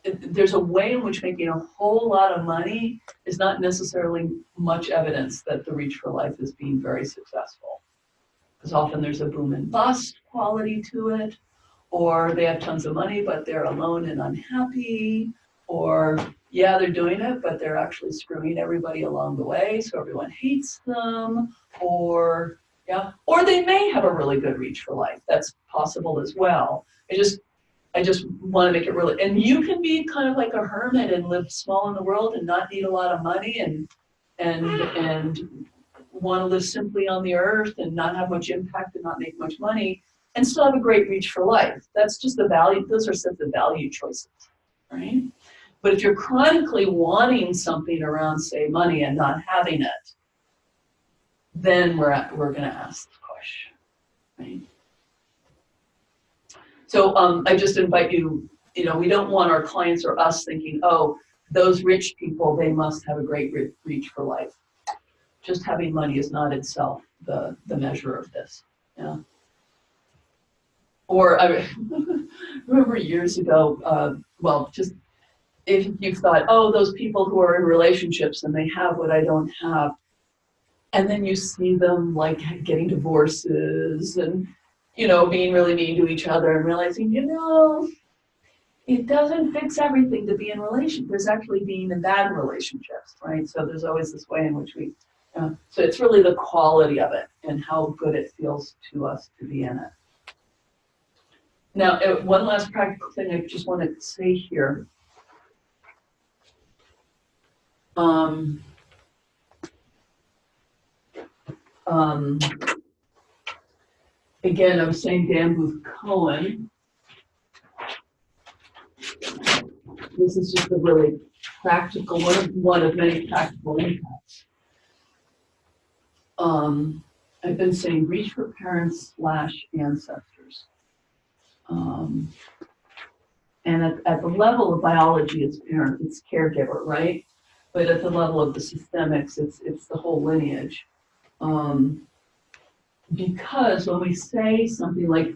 There's a way in which making a whole lot of money is not necessarily much evidence that the reach for life is being very successful. Because often there's a boom and bust quality to it, or they have tons of money, but they're alone and unhappy, or yeah, they're doing it, but they're actually screwing everybody along the way, so everyone hates them, or they may have a really good reach for life. That's possible as well. I just want to make it really, and you can be kind of like a hermit and live small in the world and not need a lot of money and want to live simply on the earth and not have much impact and not make much money and still have a great reach for life. That's just the value, those are sets of value choices, right? But if you're chronically wanting something around, say, money and not having it, then we're going to ask the question, right? So I just invite you, we don't want our clients or us thinking, oh, those rich people, they must have a great reach for life. Just having money is not itself the measure of this. Yeah. Or I remember years ago, just if you thought, oh, those people who are in relationships and they have what I don't have, and then you see them like getting divorces and, being really mean to each other and realizing, it doesn't fix everything to be in relation. There's actually being in bad relationships, right? So there's always this way in which so it's really the quality of it and how good it feels to us to be in it. Now, one last practical thing I just want to say here. Again, I was saying Dan Booth Cohen. This is just a really practical one of many practical impacts. I've been saying reach for parents/ancestors. And at the level of biology, it's parent, it's caregiver, right? But at the level of the systemics, it's the whole lineage. Because when we say something like,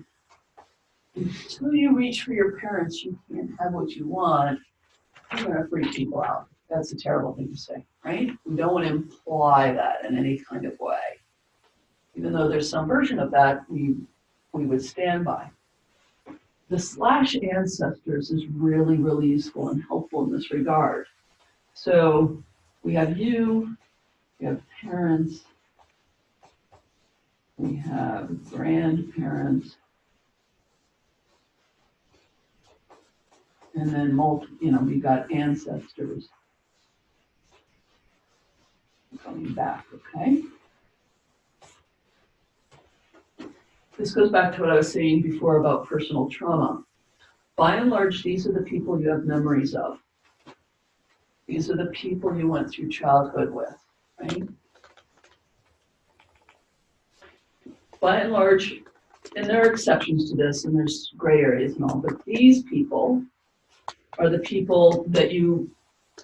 until you reach for your parents, you can't have what you want, we're going to freak people out. That's a terrible thing to say, right? We don't want to imply that in any kind of way. Even though there's some version of that we would stand by. The /ancestors is really, really useful and helpful in this regard. So we have you, we have parents, we have grandparents, and then we've got ancestors coming back, okay? This goes back to what I was saying before about personal trauma. By and large, these are the people you have memories of. These are the people you went through childhood with, right? By and large, and there are exceptions to this, and there's gray areas and all, but these people are the people that you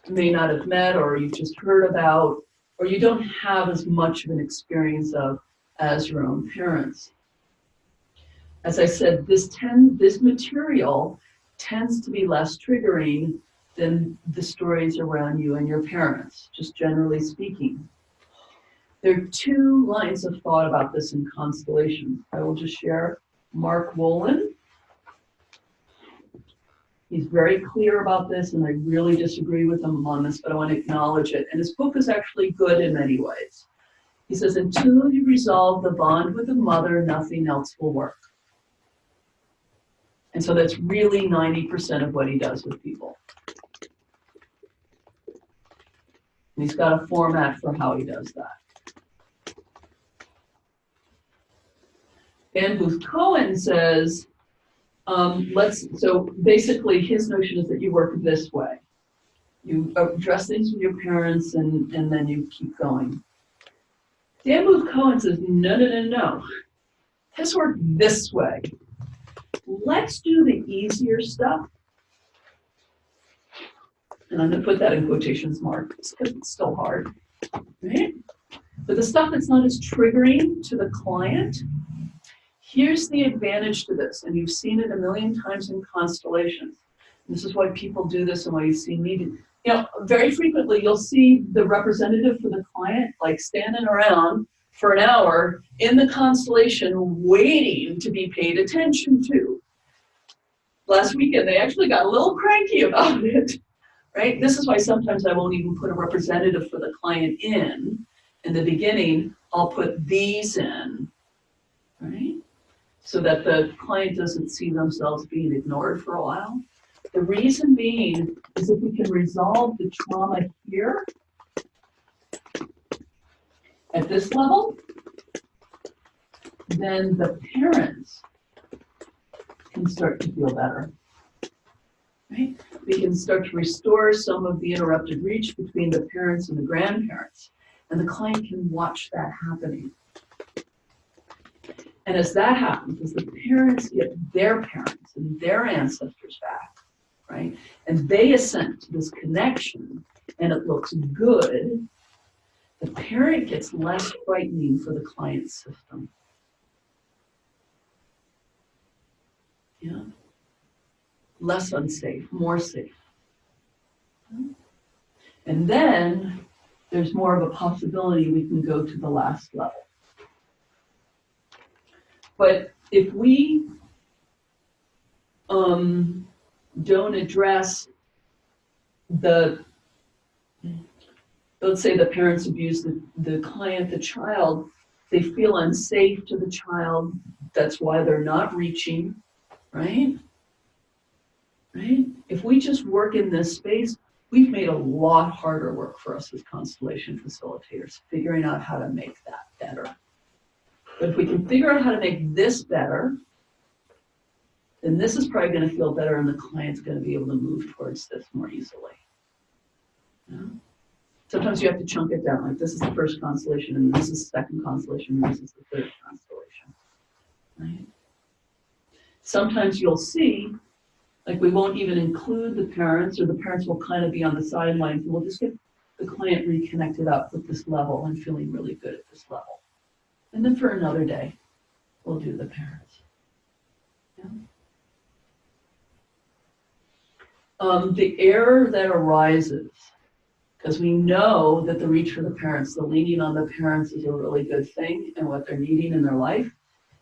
may not have met, or you just heard about, or you don't have as much of an experience of as your own parents. As I said, this material tends to be less triggering than the stories around you and your parents, just generally speaking. There are two lines of thought about this in Constellation. I will just share Mark Wolin. He's very clear about this, and I really disagree with him on this, but I want to acknowledge it. And his book is actually good in many ways. He says, until you resolve the bond with the mother, nothing else will work. And so that's really 90% of what he does with people. And he's got a format for how he does that. Dan Booth Cohen says, so basically his notion is that you work this way. You address things with your parents and then you keep going. Dan Booth Cohen says, no. His work this way. Let's do the easier stuff. And I'm going to put that in quotations marks because it's still hard. Right? But the stuff that's not as triggering to the client, here's the advantage to this. And you've seen it a million times in constellations. This is why people do this and why you see me do. Very frequently you'll see the representative for the client like standing around for an hour in the constellation waiting to be paid attention to. Last weekend, they actually got a little cranky about it, right? This is why sometimes I won't even put a representative for the client in the beginning. I'll put these in, right? So that the client doesn't see themselves being ignored for a while. The reason being is if we can resolve the trauma here at this level, then the parents can start to feel better. right? We can start to restore some of the interrupted reach between the parents and the grandparents. And the client can watch that happening. And as that happens, as the parents get their parents and their ancestors back, right? And they assent to this connection, and it looks good, the parent gets less frightening for the client's system. Yeah. Less unsafe, more safe. And then there's more of a possibility we can go to the last level. But if we don't address let's say the parents abuse the client, the child, they feel unsafe to the child, that's why they're not reaching, right? Right? If we just work in this space, we've made a lot harder work for us as Constellation facilitators, figuring out how to make that better. But if we can figure out how to make this better, then this is probably going to feel better and the client's going to be able to move towards this more easily. Yeah? Sometimes you have to chunk it down, like this is the first constellation, and this is the second constellation, and this is the third constellation. Right? Sometimes you'll see, like we won't even include the parents, or the parents will kind of be on the sidelines, and we'll just get the client reconnected up with this level and feeling really good at this level. And then for another day, we'll do the parents. Yeah. The error that arises, because we know that the reach for the parents, the leaning on the parents is a really good thing, and what they're needing in their life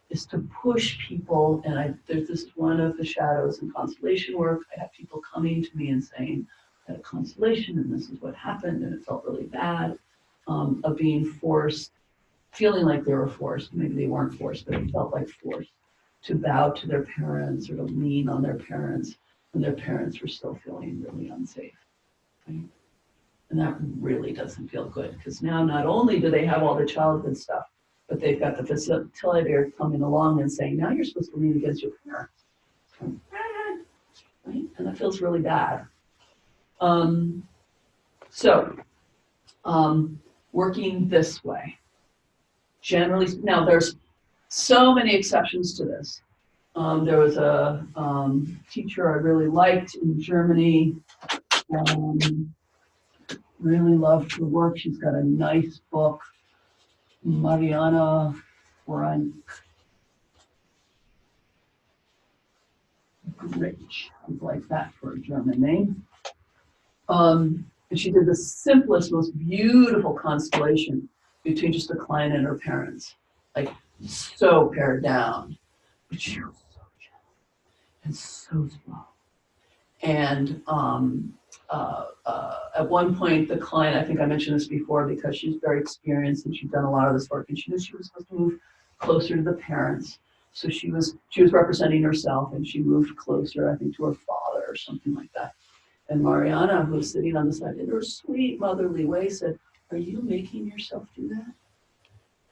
is to push people. And there's this one of the shadows in constellation work. I have people coming to me and saying, I had a constellation and this is what happened, and it felt really bad, of being forced, feeling like they were forced. Maybe they weren't forced, but it felt like forced to bow to their parents or to lean on their parents, and their parents were still feeling really unsafe. Right? And that really doesn't feel good, because now not only do they have all the childhood stuff, but they've got the facilitator coming along and saying, now you're supposed to lean against your parents. Right? And that feels really bad. Working this way. Generally, now there's so many exceptions to this. There was a teacher I really liked in Germany. Really loved her work. She's got a nice book, Mariana Frank. Rich, like that for a German name. And she did the simplest, most beautiful constellation between just a client and her parents, like so pared down, but she was so gentle and so slow. And at one point, the client, I think I mentioned this before, because she's very experienced and she'd done a lot of this work, and she knew she was supposed to move closer to the parents. So she was representing herself, and she moved closer, I think, to her father or something like that. And Mariana, who was sitting on the side, in her sweet motherly way, said, "Are you making yourself do that?"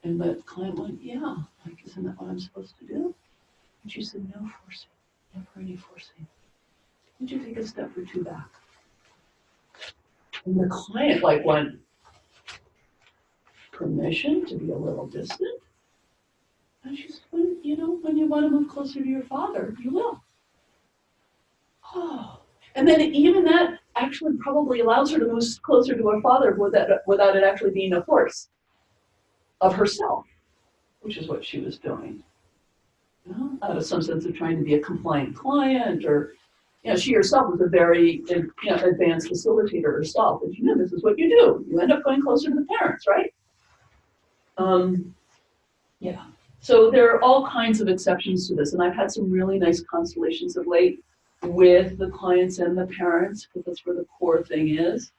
And the client went, "Yeah, like, isn't that what I'm supposed to do?" And she said, "No forcing, never any forcing. Would you take a step or two back?" And the client like went, "Permission to be a little distant?" And she said, "When you want to move closer to your father, you will." Oh. And then even that actually probably allows her to move closer to her father without it actually being a force of herself, which is what she was doing. Out of some sense of trying to be a compliant client, or she herself was a very advanced facilitator herself. And this is what you do. You end up going closer to the parents, right? Yeah. So there are all kinds of exceptions to this, and I've had some really nice constellations of late with the clients and the parents, because that's where the core thing is.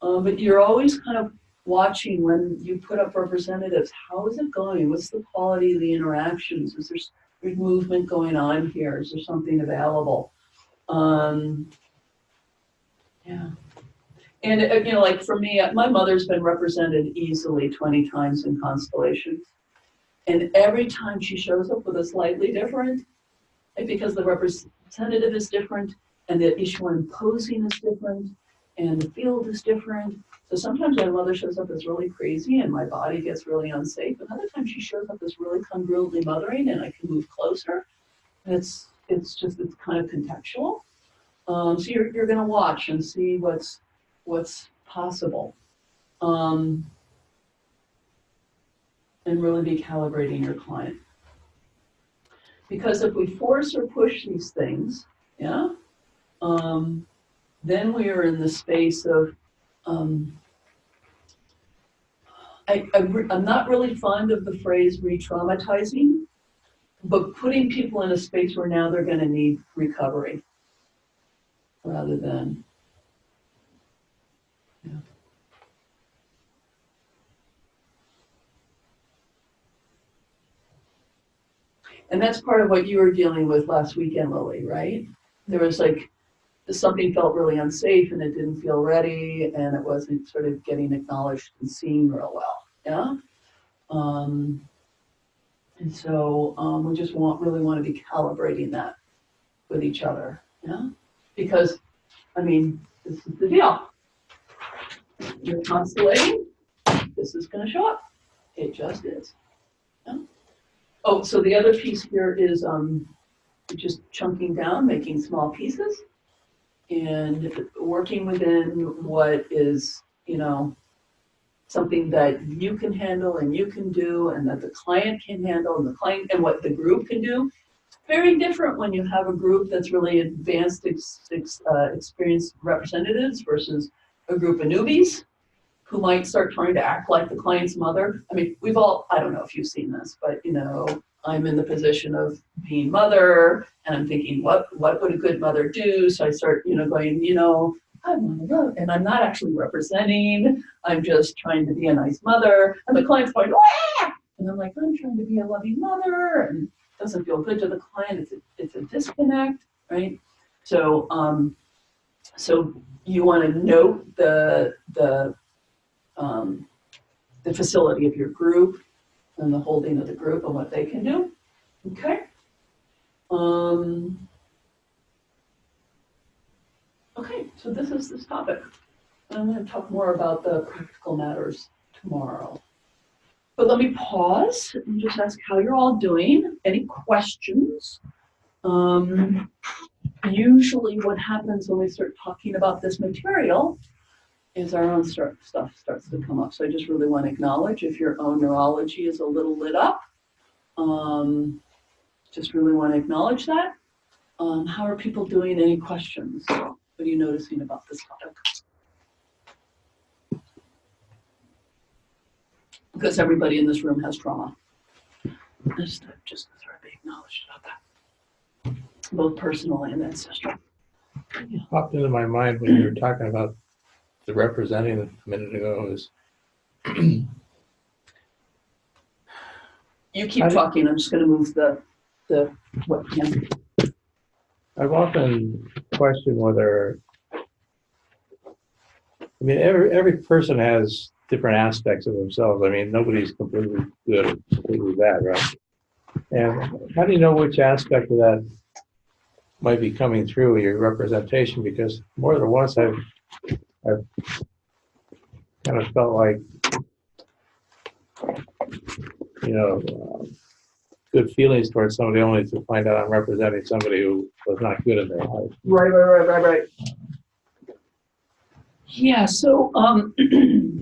But you're always kind of watching when you put up representatives. How is it going? What's the quality of the interactions? Is there movement going on here? Is there something available? Yeah. And like for me, my mother's been represented easily 20 times in constellations. And every time she shows up with a slightly different, because the representative is different, and the issue I'm posing is different, and the field is different. So sometimes my mother shows up as really crazy and my body gets really unsafe. And other times she shows up as really congruently mothering and I can move closer. And it's kind of contextual. So you're going to watch and see what's possible. And really be calibrating your client. Because if we force or push these things, yeah, then we are in the space of, I'm not really fond of the phrase re-traumatizing, but putting people in a space where now they're going to need recovery rather than, yeah. And that's part of what you were dealing with last weekend, Lily, right? There was like, something felt really unsafe and it didn't feel ready and it wasn't sort of getting acknowledged and seen real well, yeah? And so we just really want to be calibrating that with each other, yeah? Because, I mean, this is the deal. You're constellating, this is going to show up. It just is. Yeah? Oh, so the other piece here is just chunking down, making small pieces, and working within what is, you know, something that you can handle and you can do and that the client can handle and the client and what the group can do. It's very different when you have a group that's really advanced experienced representatives versus a group of newbies who might start trying to act like the client's mother. I mean, we've all, I don't know if you've seen this, but you know, I'm in the position of being mother and I'm thinking, what would a good mother do? So I start, you know, going, you know, I want to love, and I'm not actually representing, I'm just trying to be a nice mother. And the client's going, ah! And I'm like, I'm trying to be a loving mother, and it doesn't feel good to the client, it's a disconnect, right? So, so you want to note the facility of your group and the holding of the group and what they can do, okay? Okay, so this is this topic. I'm going to talk more about the practical matters tomorrow. But let me pause and just ask how you're all doing. Any questions? Usually what happens when we start talking about this material is our own stuff starts to come up. So I just really want to acknowledge if your own neurology is a little lit up. Just really want to acknowledge that. How are people doing? Any questions? What are you noticing about this topic? Because everybody in this room has trauma. Just sort of be acknowledged about that, both personal and ancestral. Yeah. Popped into my mind when you were talking about the representing a minute ago is You keep talking. I'm just going to move the webcam. I've often questioned whether, I mean, every person has different aspects of themselves. I mean, nobody's completely good or completely bad, right? And how do you know which aspect of that might be coming through your representation? Because more than once I've kind of felt like, you know, good feelings towards somebody only to find out I'm representing somebody who was not good in their life. Right. Yeah, so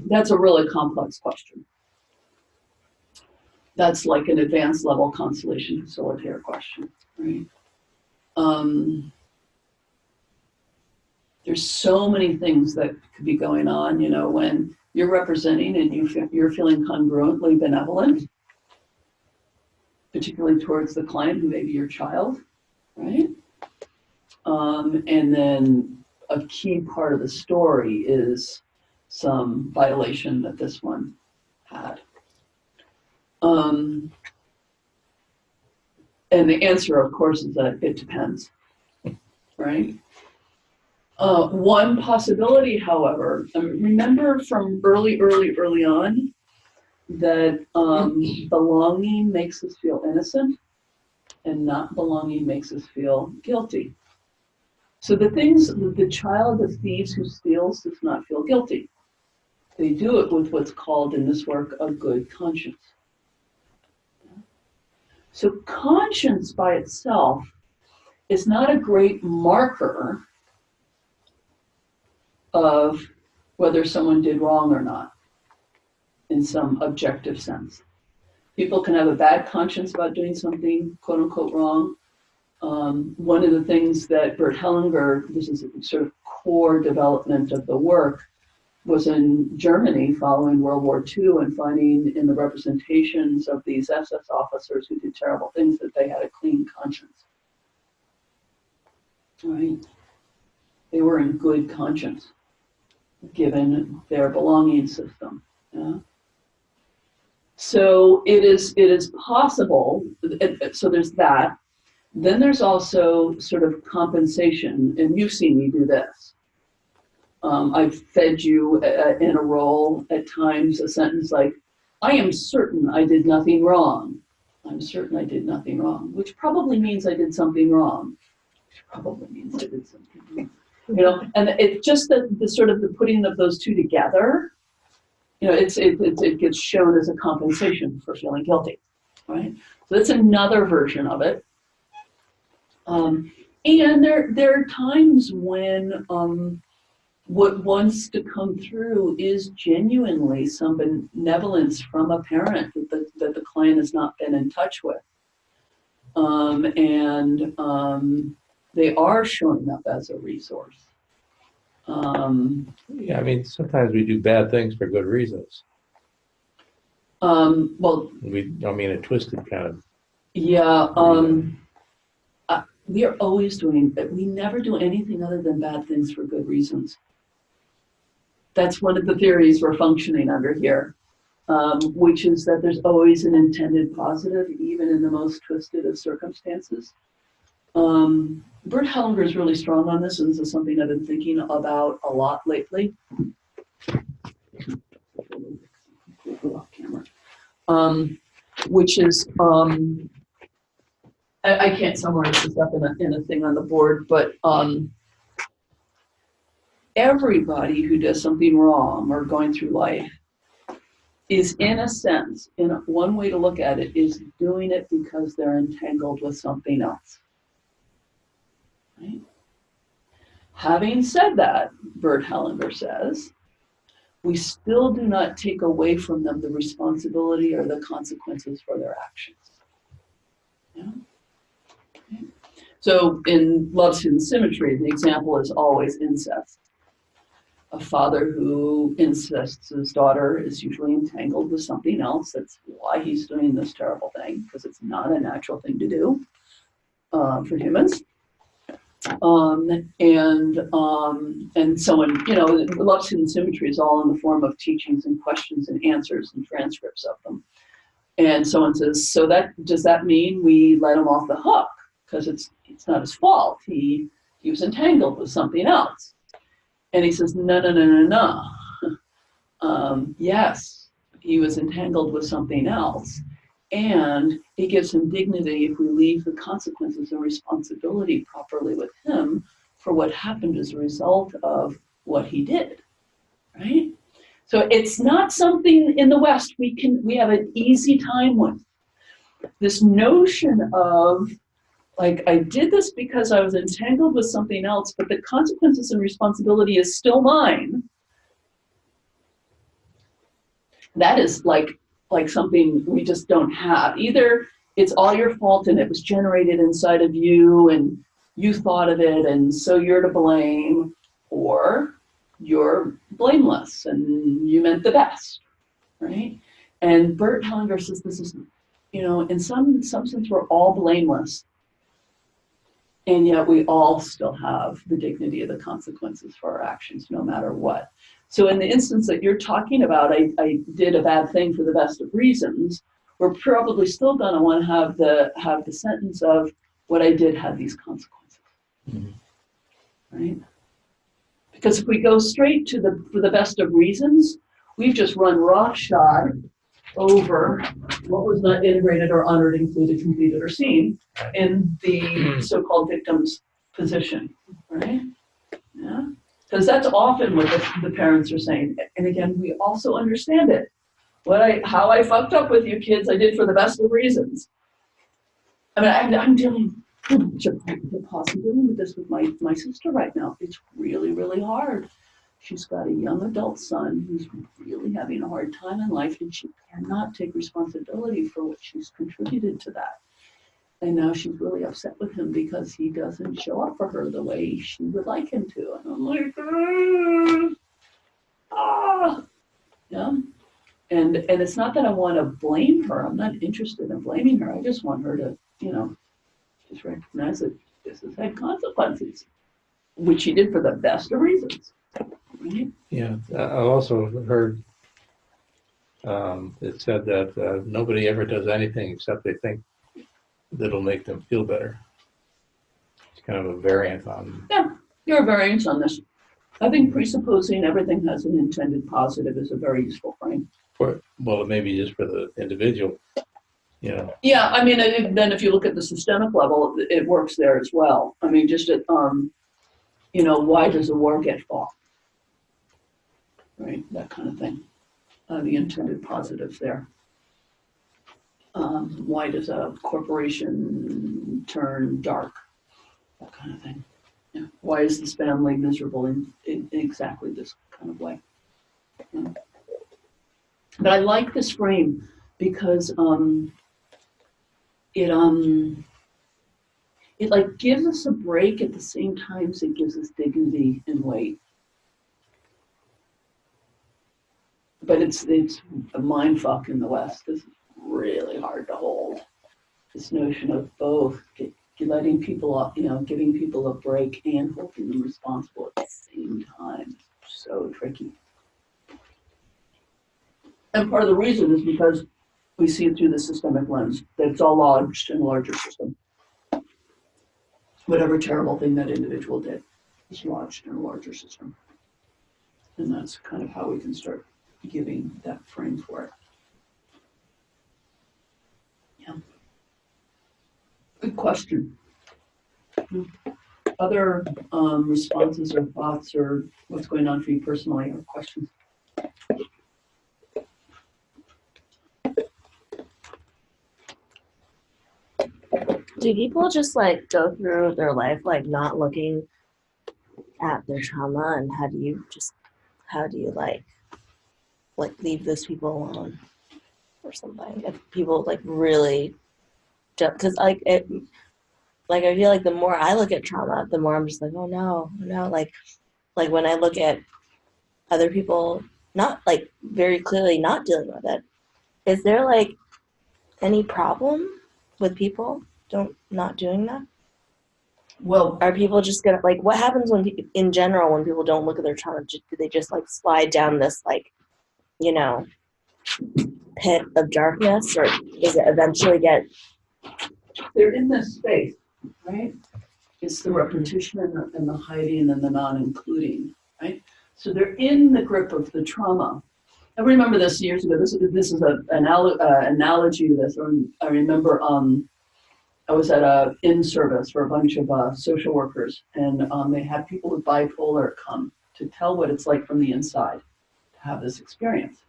that's a really complex question. That's like an advanced level constellation facilitator question, right? There's so many things that could be going on, you know, when you're representing and you're feeling congruently benevolent, particularly towards the client who may be your child, right? And then a key part of the story is some violation that this one had. And the answer, of course, is that it depends, right? One possibility, however, remember from early on that belonging makes us feel innocent and not belonging makes us feel guilty. So the things that the child of thieves who steals does not feel guilty. They do it with what's called in this work a good conscience. So conscience by itself is not a great marker of whether someone did wrong or not in some objective sense. People can have a bad conscience about doing something quote unquote wrong. One of the things that Bert Hellinger, this is a sort of core development of the work, was in Germany following World War II and finding in the representations of these SS officers who did terrible things that they had a clean conscience. Right? They were in good conscience, given their belonging system. Yeah? So it is possible, so there's that. Then there's also sort of compensation, and you've seen me do this. I've fed you in a role at times a sentence like, I am certain I did nothing wrong. I'm certain I did nothing wrong, which probably means I did something wrong. Which probably means I did something wrong. You know, and it's just the sort of the putting of those two together, you know, it gets shown as a compensation for feeling guilty, right? So that's another version of it. And there are times when what wants to come through is genuinely some benevolence from a parent that the client has not been in touch with. They are showing up as a resource. Yeah, I mean, sometimes we do bad things for good reasons. Well, I mean, a twisted kind of. yeah, we are always we never do anything other than bad things for good reasons. That's one of the theories we're functioning under here, which is that there's always an intended positive, even in the most twisted of circumstances. Bert Hellinger is really strong on this, and this is something I've been thinking about a lot lately. Off camera. Which is, I can't summarize this up in a thing on the board, but everybody who does something wrong or going through life is, in a sense, one way to look at it, is doing it because they're entangled with something else. Right? Having said that, Bert Hellinger says, we still do not take away from them the responsibility or the consequences for their actions. Yeah? Okay. So in Love's Hidden Symmetry, the example is always incest. A father who incests his daughter is usually entangled with something else. That's why he's doing this terrible thing, because it's not a natural thing to do for humans. And someone, you know, Love's Hidden Symmetry is all in the form of teachings and questions and answers and transcripts of them. And someone says, so does that mean we let him off the hook? Because it's not his fault. He was entangled with something else. And he says, no. Yes, he was entangled with something else. And it gives him dignity if we leave the consequences and responsibility properly with him for what happened as a result of what he did, right? So it's not something in the West we have an easy time with. This notion of, like, I did this because I was entangled with something else, but the consequences and responsibility is still mine. That is like something we just don't have. Either it's all your fault and it was generated inside of you and you thought of it and so you're to blame, or you're blameless and you meant the best, right? And Bert Hellinger says this is, you know, in some sense we're all blameless, and yet we all still have the dignity of the consequences for our actions, no matter what. So in the instance that you're talking about, I did a bad thing for the best of reasons, we're probably still going to want to have the sentence of what I did had these consequences, right? Because if we go straight to for the best of reasons, we've just run roughshod over what was not integrated or honored, included, completed, or seen in the so-called victim's position, right? Yeah, because that's often what the parents are saying. And again, we also understand it. How I fucked up with you kids, I did for the best of reasons. I mean, I'm dealing, possibly dealing with this with my sister right now. It's really, really hard. She's got a young adult son who's really having a hard time in life, and she cannot take responsibility for what she's contributed to that. And now she's really upset with him because he doesn't show up for her the way she would like him to. And I'm like, yeah. And it's not that I want to blame her. I'm not interested in blaming her. I just want her to, just recognize that this has had consequences, which she did for the best of reasons. Right? Yeah, I've also heard it said that nobody ever does anything except they think that'll make them feel better. It's kind of a variant on. Yeah, there are variants on this. I think presupposing everything has an intended positive is a very useful frame. Well, it may be just for the individual, Yeah, I mean, then if you look at the systemic level, it works there as well. I mean, just at, why does a war get fought? Right, that kind of thing. The intended positives there. Why does a corporation turn dark? That kind of thing. Yeah. Why is this family miserable in exactly this kind of way? Yeah. But I like this frame because it like gives us a break at the same time as it gives us dignity and weight. But it's a mind fuck in the West. This is really hard to hold. This notion of both letting people up, giving people a break and holding them responsible at the same time. So tricky. And part of the reason is because we see it through the systemic lens, that it's all lodged in a larger system. Whatever terrible thing that individual did is lodged in a larger system. And that's kind of how we can start giving that frame for it. Yeah. Good question. Other responses or thoughts or what's going on for you personally or questions? Do people just like go through their life like not looking at their trauma, and how do you like leave those people alone or something? If people like really don't, because I feel like the more I look at trauma, the more I'm just like, oh no, like when I look at other people not like very clearly not dealing with it, is there like any problem with people not doing that? Well, Are people just gonna like, what happens in general when people don't look at their trauma? Do they just like slide down this pit of darkness, or does it eventually get? they're in this space, right? It's the repetition and the hiding and the non-including, right? So they're in the grip of the trauma. I remember this years ago. This is an analogy to this. I remember I was at a in-service for a bunch of social workers, and they had people with bipolar come to tell what it's like from the inside to have this experience.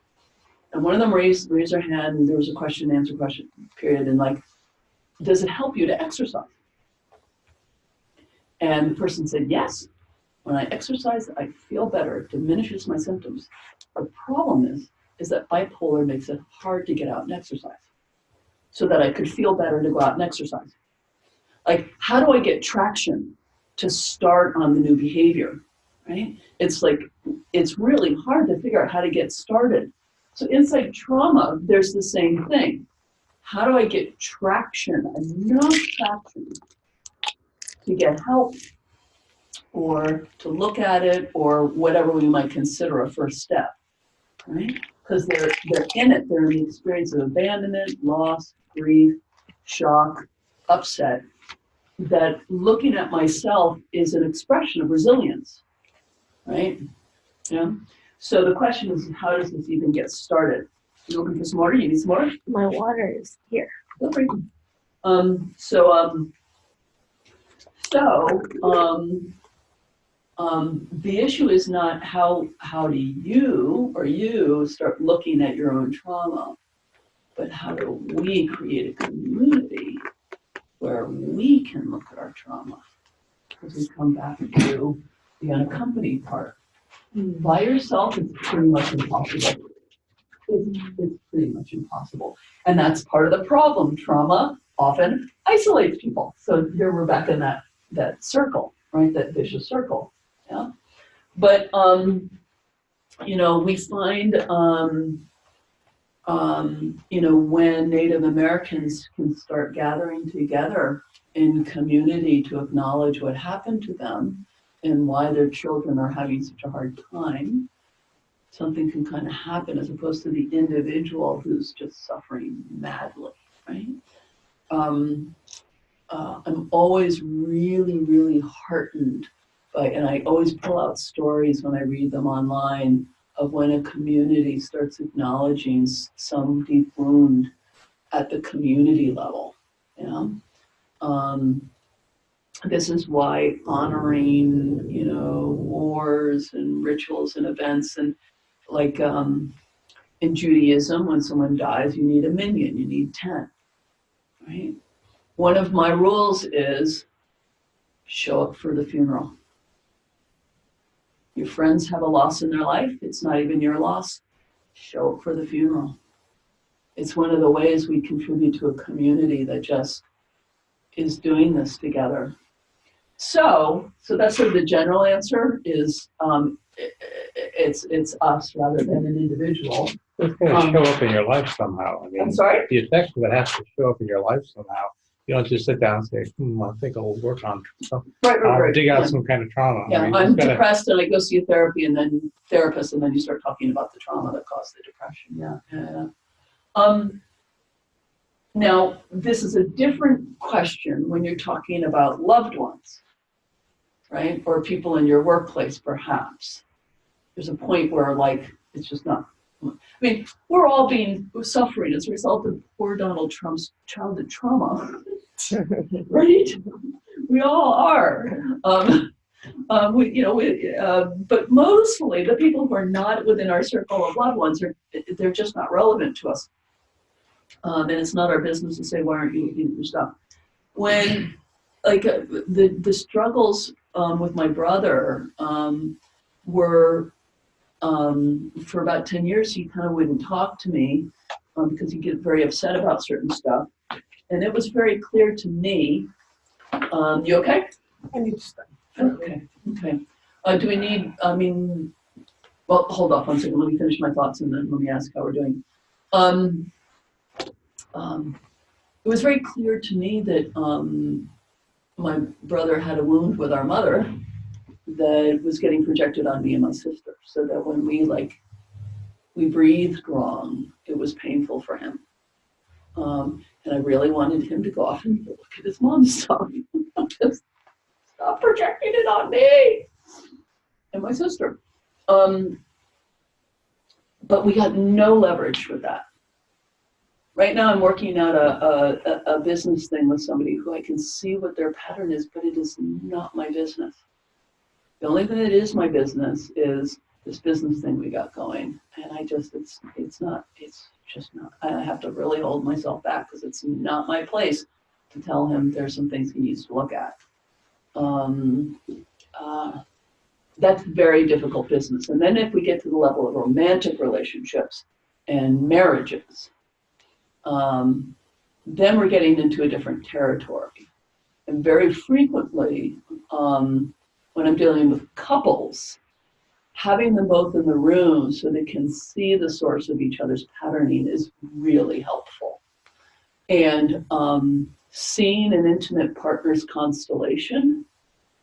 And one of them raised their hand, and there was a question and answer period, and like, does it help you to exercise? And the person said, yes. When I exercise, I feel better. It diminishes my symptoms. The problem is that bipolar makes it hard to get out and exercise. So that I could feel better to go out and exercise. Like, how do I get traction to start on the new behavior, right? It's like, it's really hard to figure out how to get started. So inside trauma, there's the same thing. How do I get traction, enough traction to get help or to look at it or whatever we might consider a first step, right? Because they're in it, they're in the experience of abandonment, loss, grief, shock, upset, that looking at myself is an expression of resilience, right? Yeah. So the question is, how does this even get started? You looking for some water? You need some water? My water is here. Okay. The issue is not how do you start looking at your own trauma, but how do we create a community where we can look at our trauma? Because we come back to the unaccompanied part. By yourself, it's pretty much impossible. It's pretty much impossible. And that's part of the problem. Trauma often isolates people. So here we're back in that circle, right? That vicious circle. Yeah. But we find when Native Americans can start gathering together in community to acknowledge what happened to them and why their children are having such a hard time, something can kind of happen as opposed to the individual who's just suffering madly, right? I'm always really, really heartened by, and I always pull out stories when I read them online of when a community starts acknowledging some deep wound at the community level. This is why honoring, wars and rituals and events, and like in Judaism, when someone dies, you need a minyan, you need 10, right? One of my rules is show up for the funeral. Your friends have a loss in their life, it's not even your loss, show up for the funeral. It's one of the ways we contribute to a community that just is doing this together. So that's sort of the general answer is it's us rather than an individual. It's going to show up in your life somehow. I mean, I'm sorry? the effect of it has to show up in your life somehow. You don't just sit down and say, I think I'll work on something. Right. Dig out some kind of trauma. Yeah, I mean, I'm depressed and I go see a therapist and then you start talking about the trauma that caused the depression. Yeah. Now, this is a different question when you're talking about loved ones, right? Or people in your workplace, perhaps. There's a point where, it's just not. I mean, we're all suffering as a result of poor Donald Trump's childhood trauma, right? We all are. But mostly the people who are not within our circle of loved ones they're just not relevant to us. And it's not our business to say, why aren't you looking at your stuff? When, the struggles with my brother were, for about 10 years, he kind of wouldn't talk to me because he'd get very upset about certain stuff. And it was very clear to me, you okay? I need to stop. Okay. Do we need, well, hold off one second. Let me finish my thoughts and then let me ask how we're doing. It was very clear to me that my brother had a wound with our mother that was getting projected on me and my sister. So that when we breathed wrong, it was painful for him. And I really wanted him to go off and look at his mom's stuff. Just stop projecting it on me and my sister. But we got no leverage with that. Right now I'm working out a business thing with somebody who I can see what their pattern is, but it is not my business. The only thing that is my business is this business thing we got going. And it's just not, I have to really hold myself back because it's not my place to tell him there's some things he needs to look at. That's very difficult business. And then if we get to the level of romantic relationships and marriages, then we're getting into a different territory. And very frequently, when I'm dealing with couples, having them both in the room so they can see the source of each other's patterning is really helpful. And seeing an intimate partner's constellation,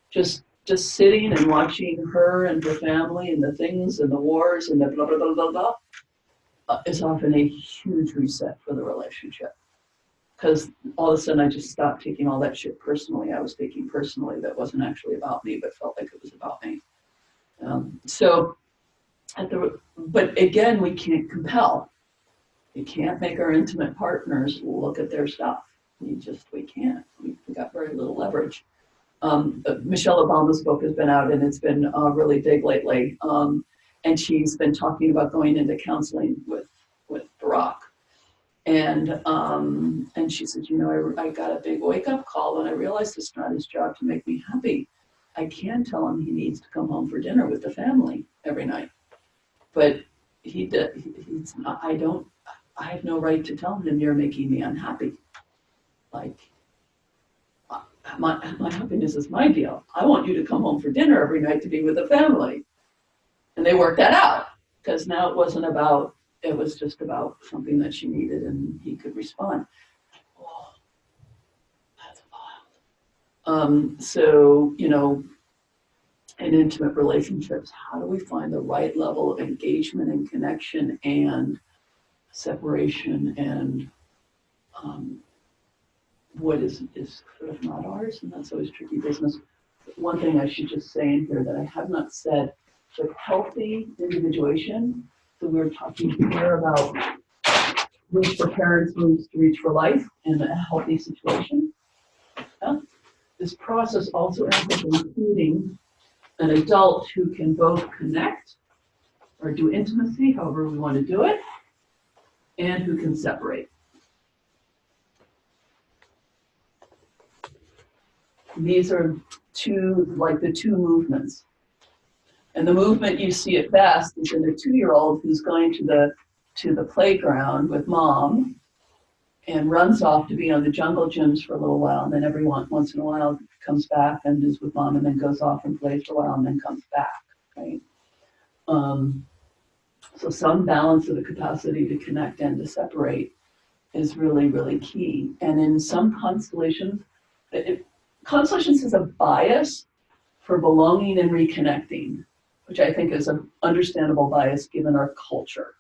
just sitting and watching her and her family and the things and the wars and the blah, blah, blah, blah, blah, is often a huge reset for the relationship. Because all of a sudden I just stopped taking all that shit personally. I was taking personally that wasn't actually about me, but felt like it was about me. But again, we can't compel. We can't make our intimate partners look at their stuff. We can't. We got very little leverage. Michelle Obama's book has been out and it's been really big lately. And she's been talking about going into counseling with Barack. And she said, you know, I got a big wake up call when I realized it's not his job to make me happy. I can tell him he needs to come home for dinner with the family every night. But he's not, I have no right to tell him you're making me unhappy. Like, my happiness is my deal. I want you to come home for dinner every night to be with the family. And they worked that out because now it wasn't about, it was just about something that she needed and he could respond. Oh, that's wild. So, you know, in intimate relationships, how do we find the right level of engagement and connection and separation and what is sort of not ours, and that's always tricky business. One thing I should just say in here that I have not said, but healthy individuation. So we were talking here about reach for parents moves to reach for life in a healthy situation. Yeah? This process also ends up including an adult who can both connect or do intimacy, however we want to do it, and who can separate. These are the two movements. And the movement you see at best is in a 2-year-old who's going to the playground with mom and runs off to be on the jungle gyms for a little while, and then every once in a while comes back and is with mom and then goes off and plays for a while and then comes back, right? So some balance of the capacity to connect and to separate is really, really key. And in some constellations, Constellations is a bias for belonging and reconnecting, which I think is an understandable bias given our culture.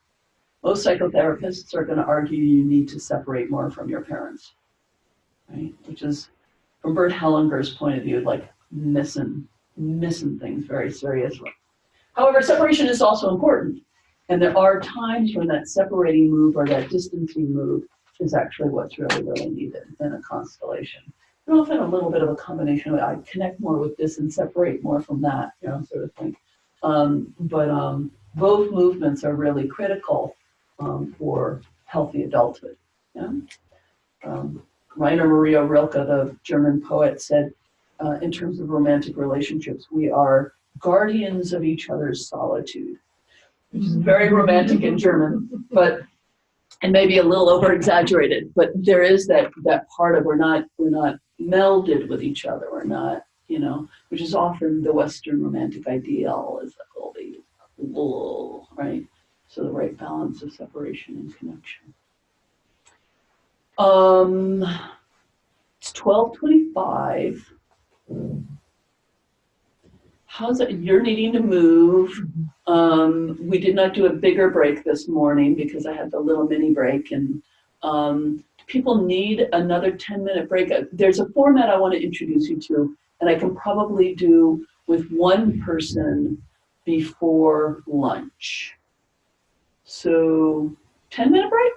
Most psychotherapists are going to argue you need to separate more from your parents, right? Which is, from Bert Hellinger's point of view, like missing things very seriously. However, separation is also important. And there are times when that separating move or that distancing move is actually what's really, really needed in a constellation. And often a little bit of a combination of I connect more with this and separate more from that, you know, sort of thing. But both movements are really critical for healthy adulthood. Yeah? Rainer Maria Rilke, the German poet, said, in terms of romantic relationships, we are guardians of each other's solitude, which is very romantic in German, and maybe a little over exaggerated, but there is that part of we're not melded with each other. We're not, you know, which is often the Western romantic ideal is like all these, right? So the right balance of separation and connection. It's 12:25. How's it? You're needing to move. We did not do a bigger break this morning because I had the little mini break, and people need another 10-minute break. There's a format I want to introduce you to, and I can probably do with one person before lunch. So 10-minute break?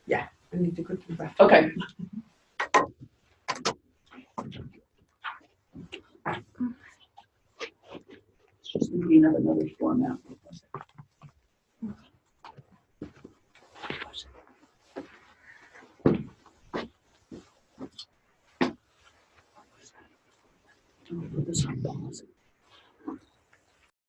Yeah, I need to go to the bathroom. Okay. Just thinking of another format. Put this on pause.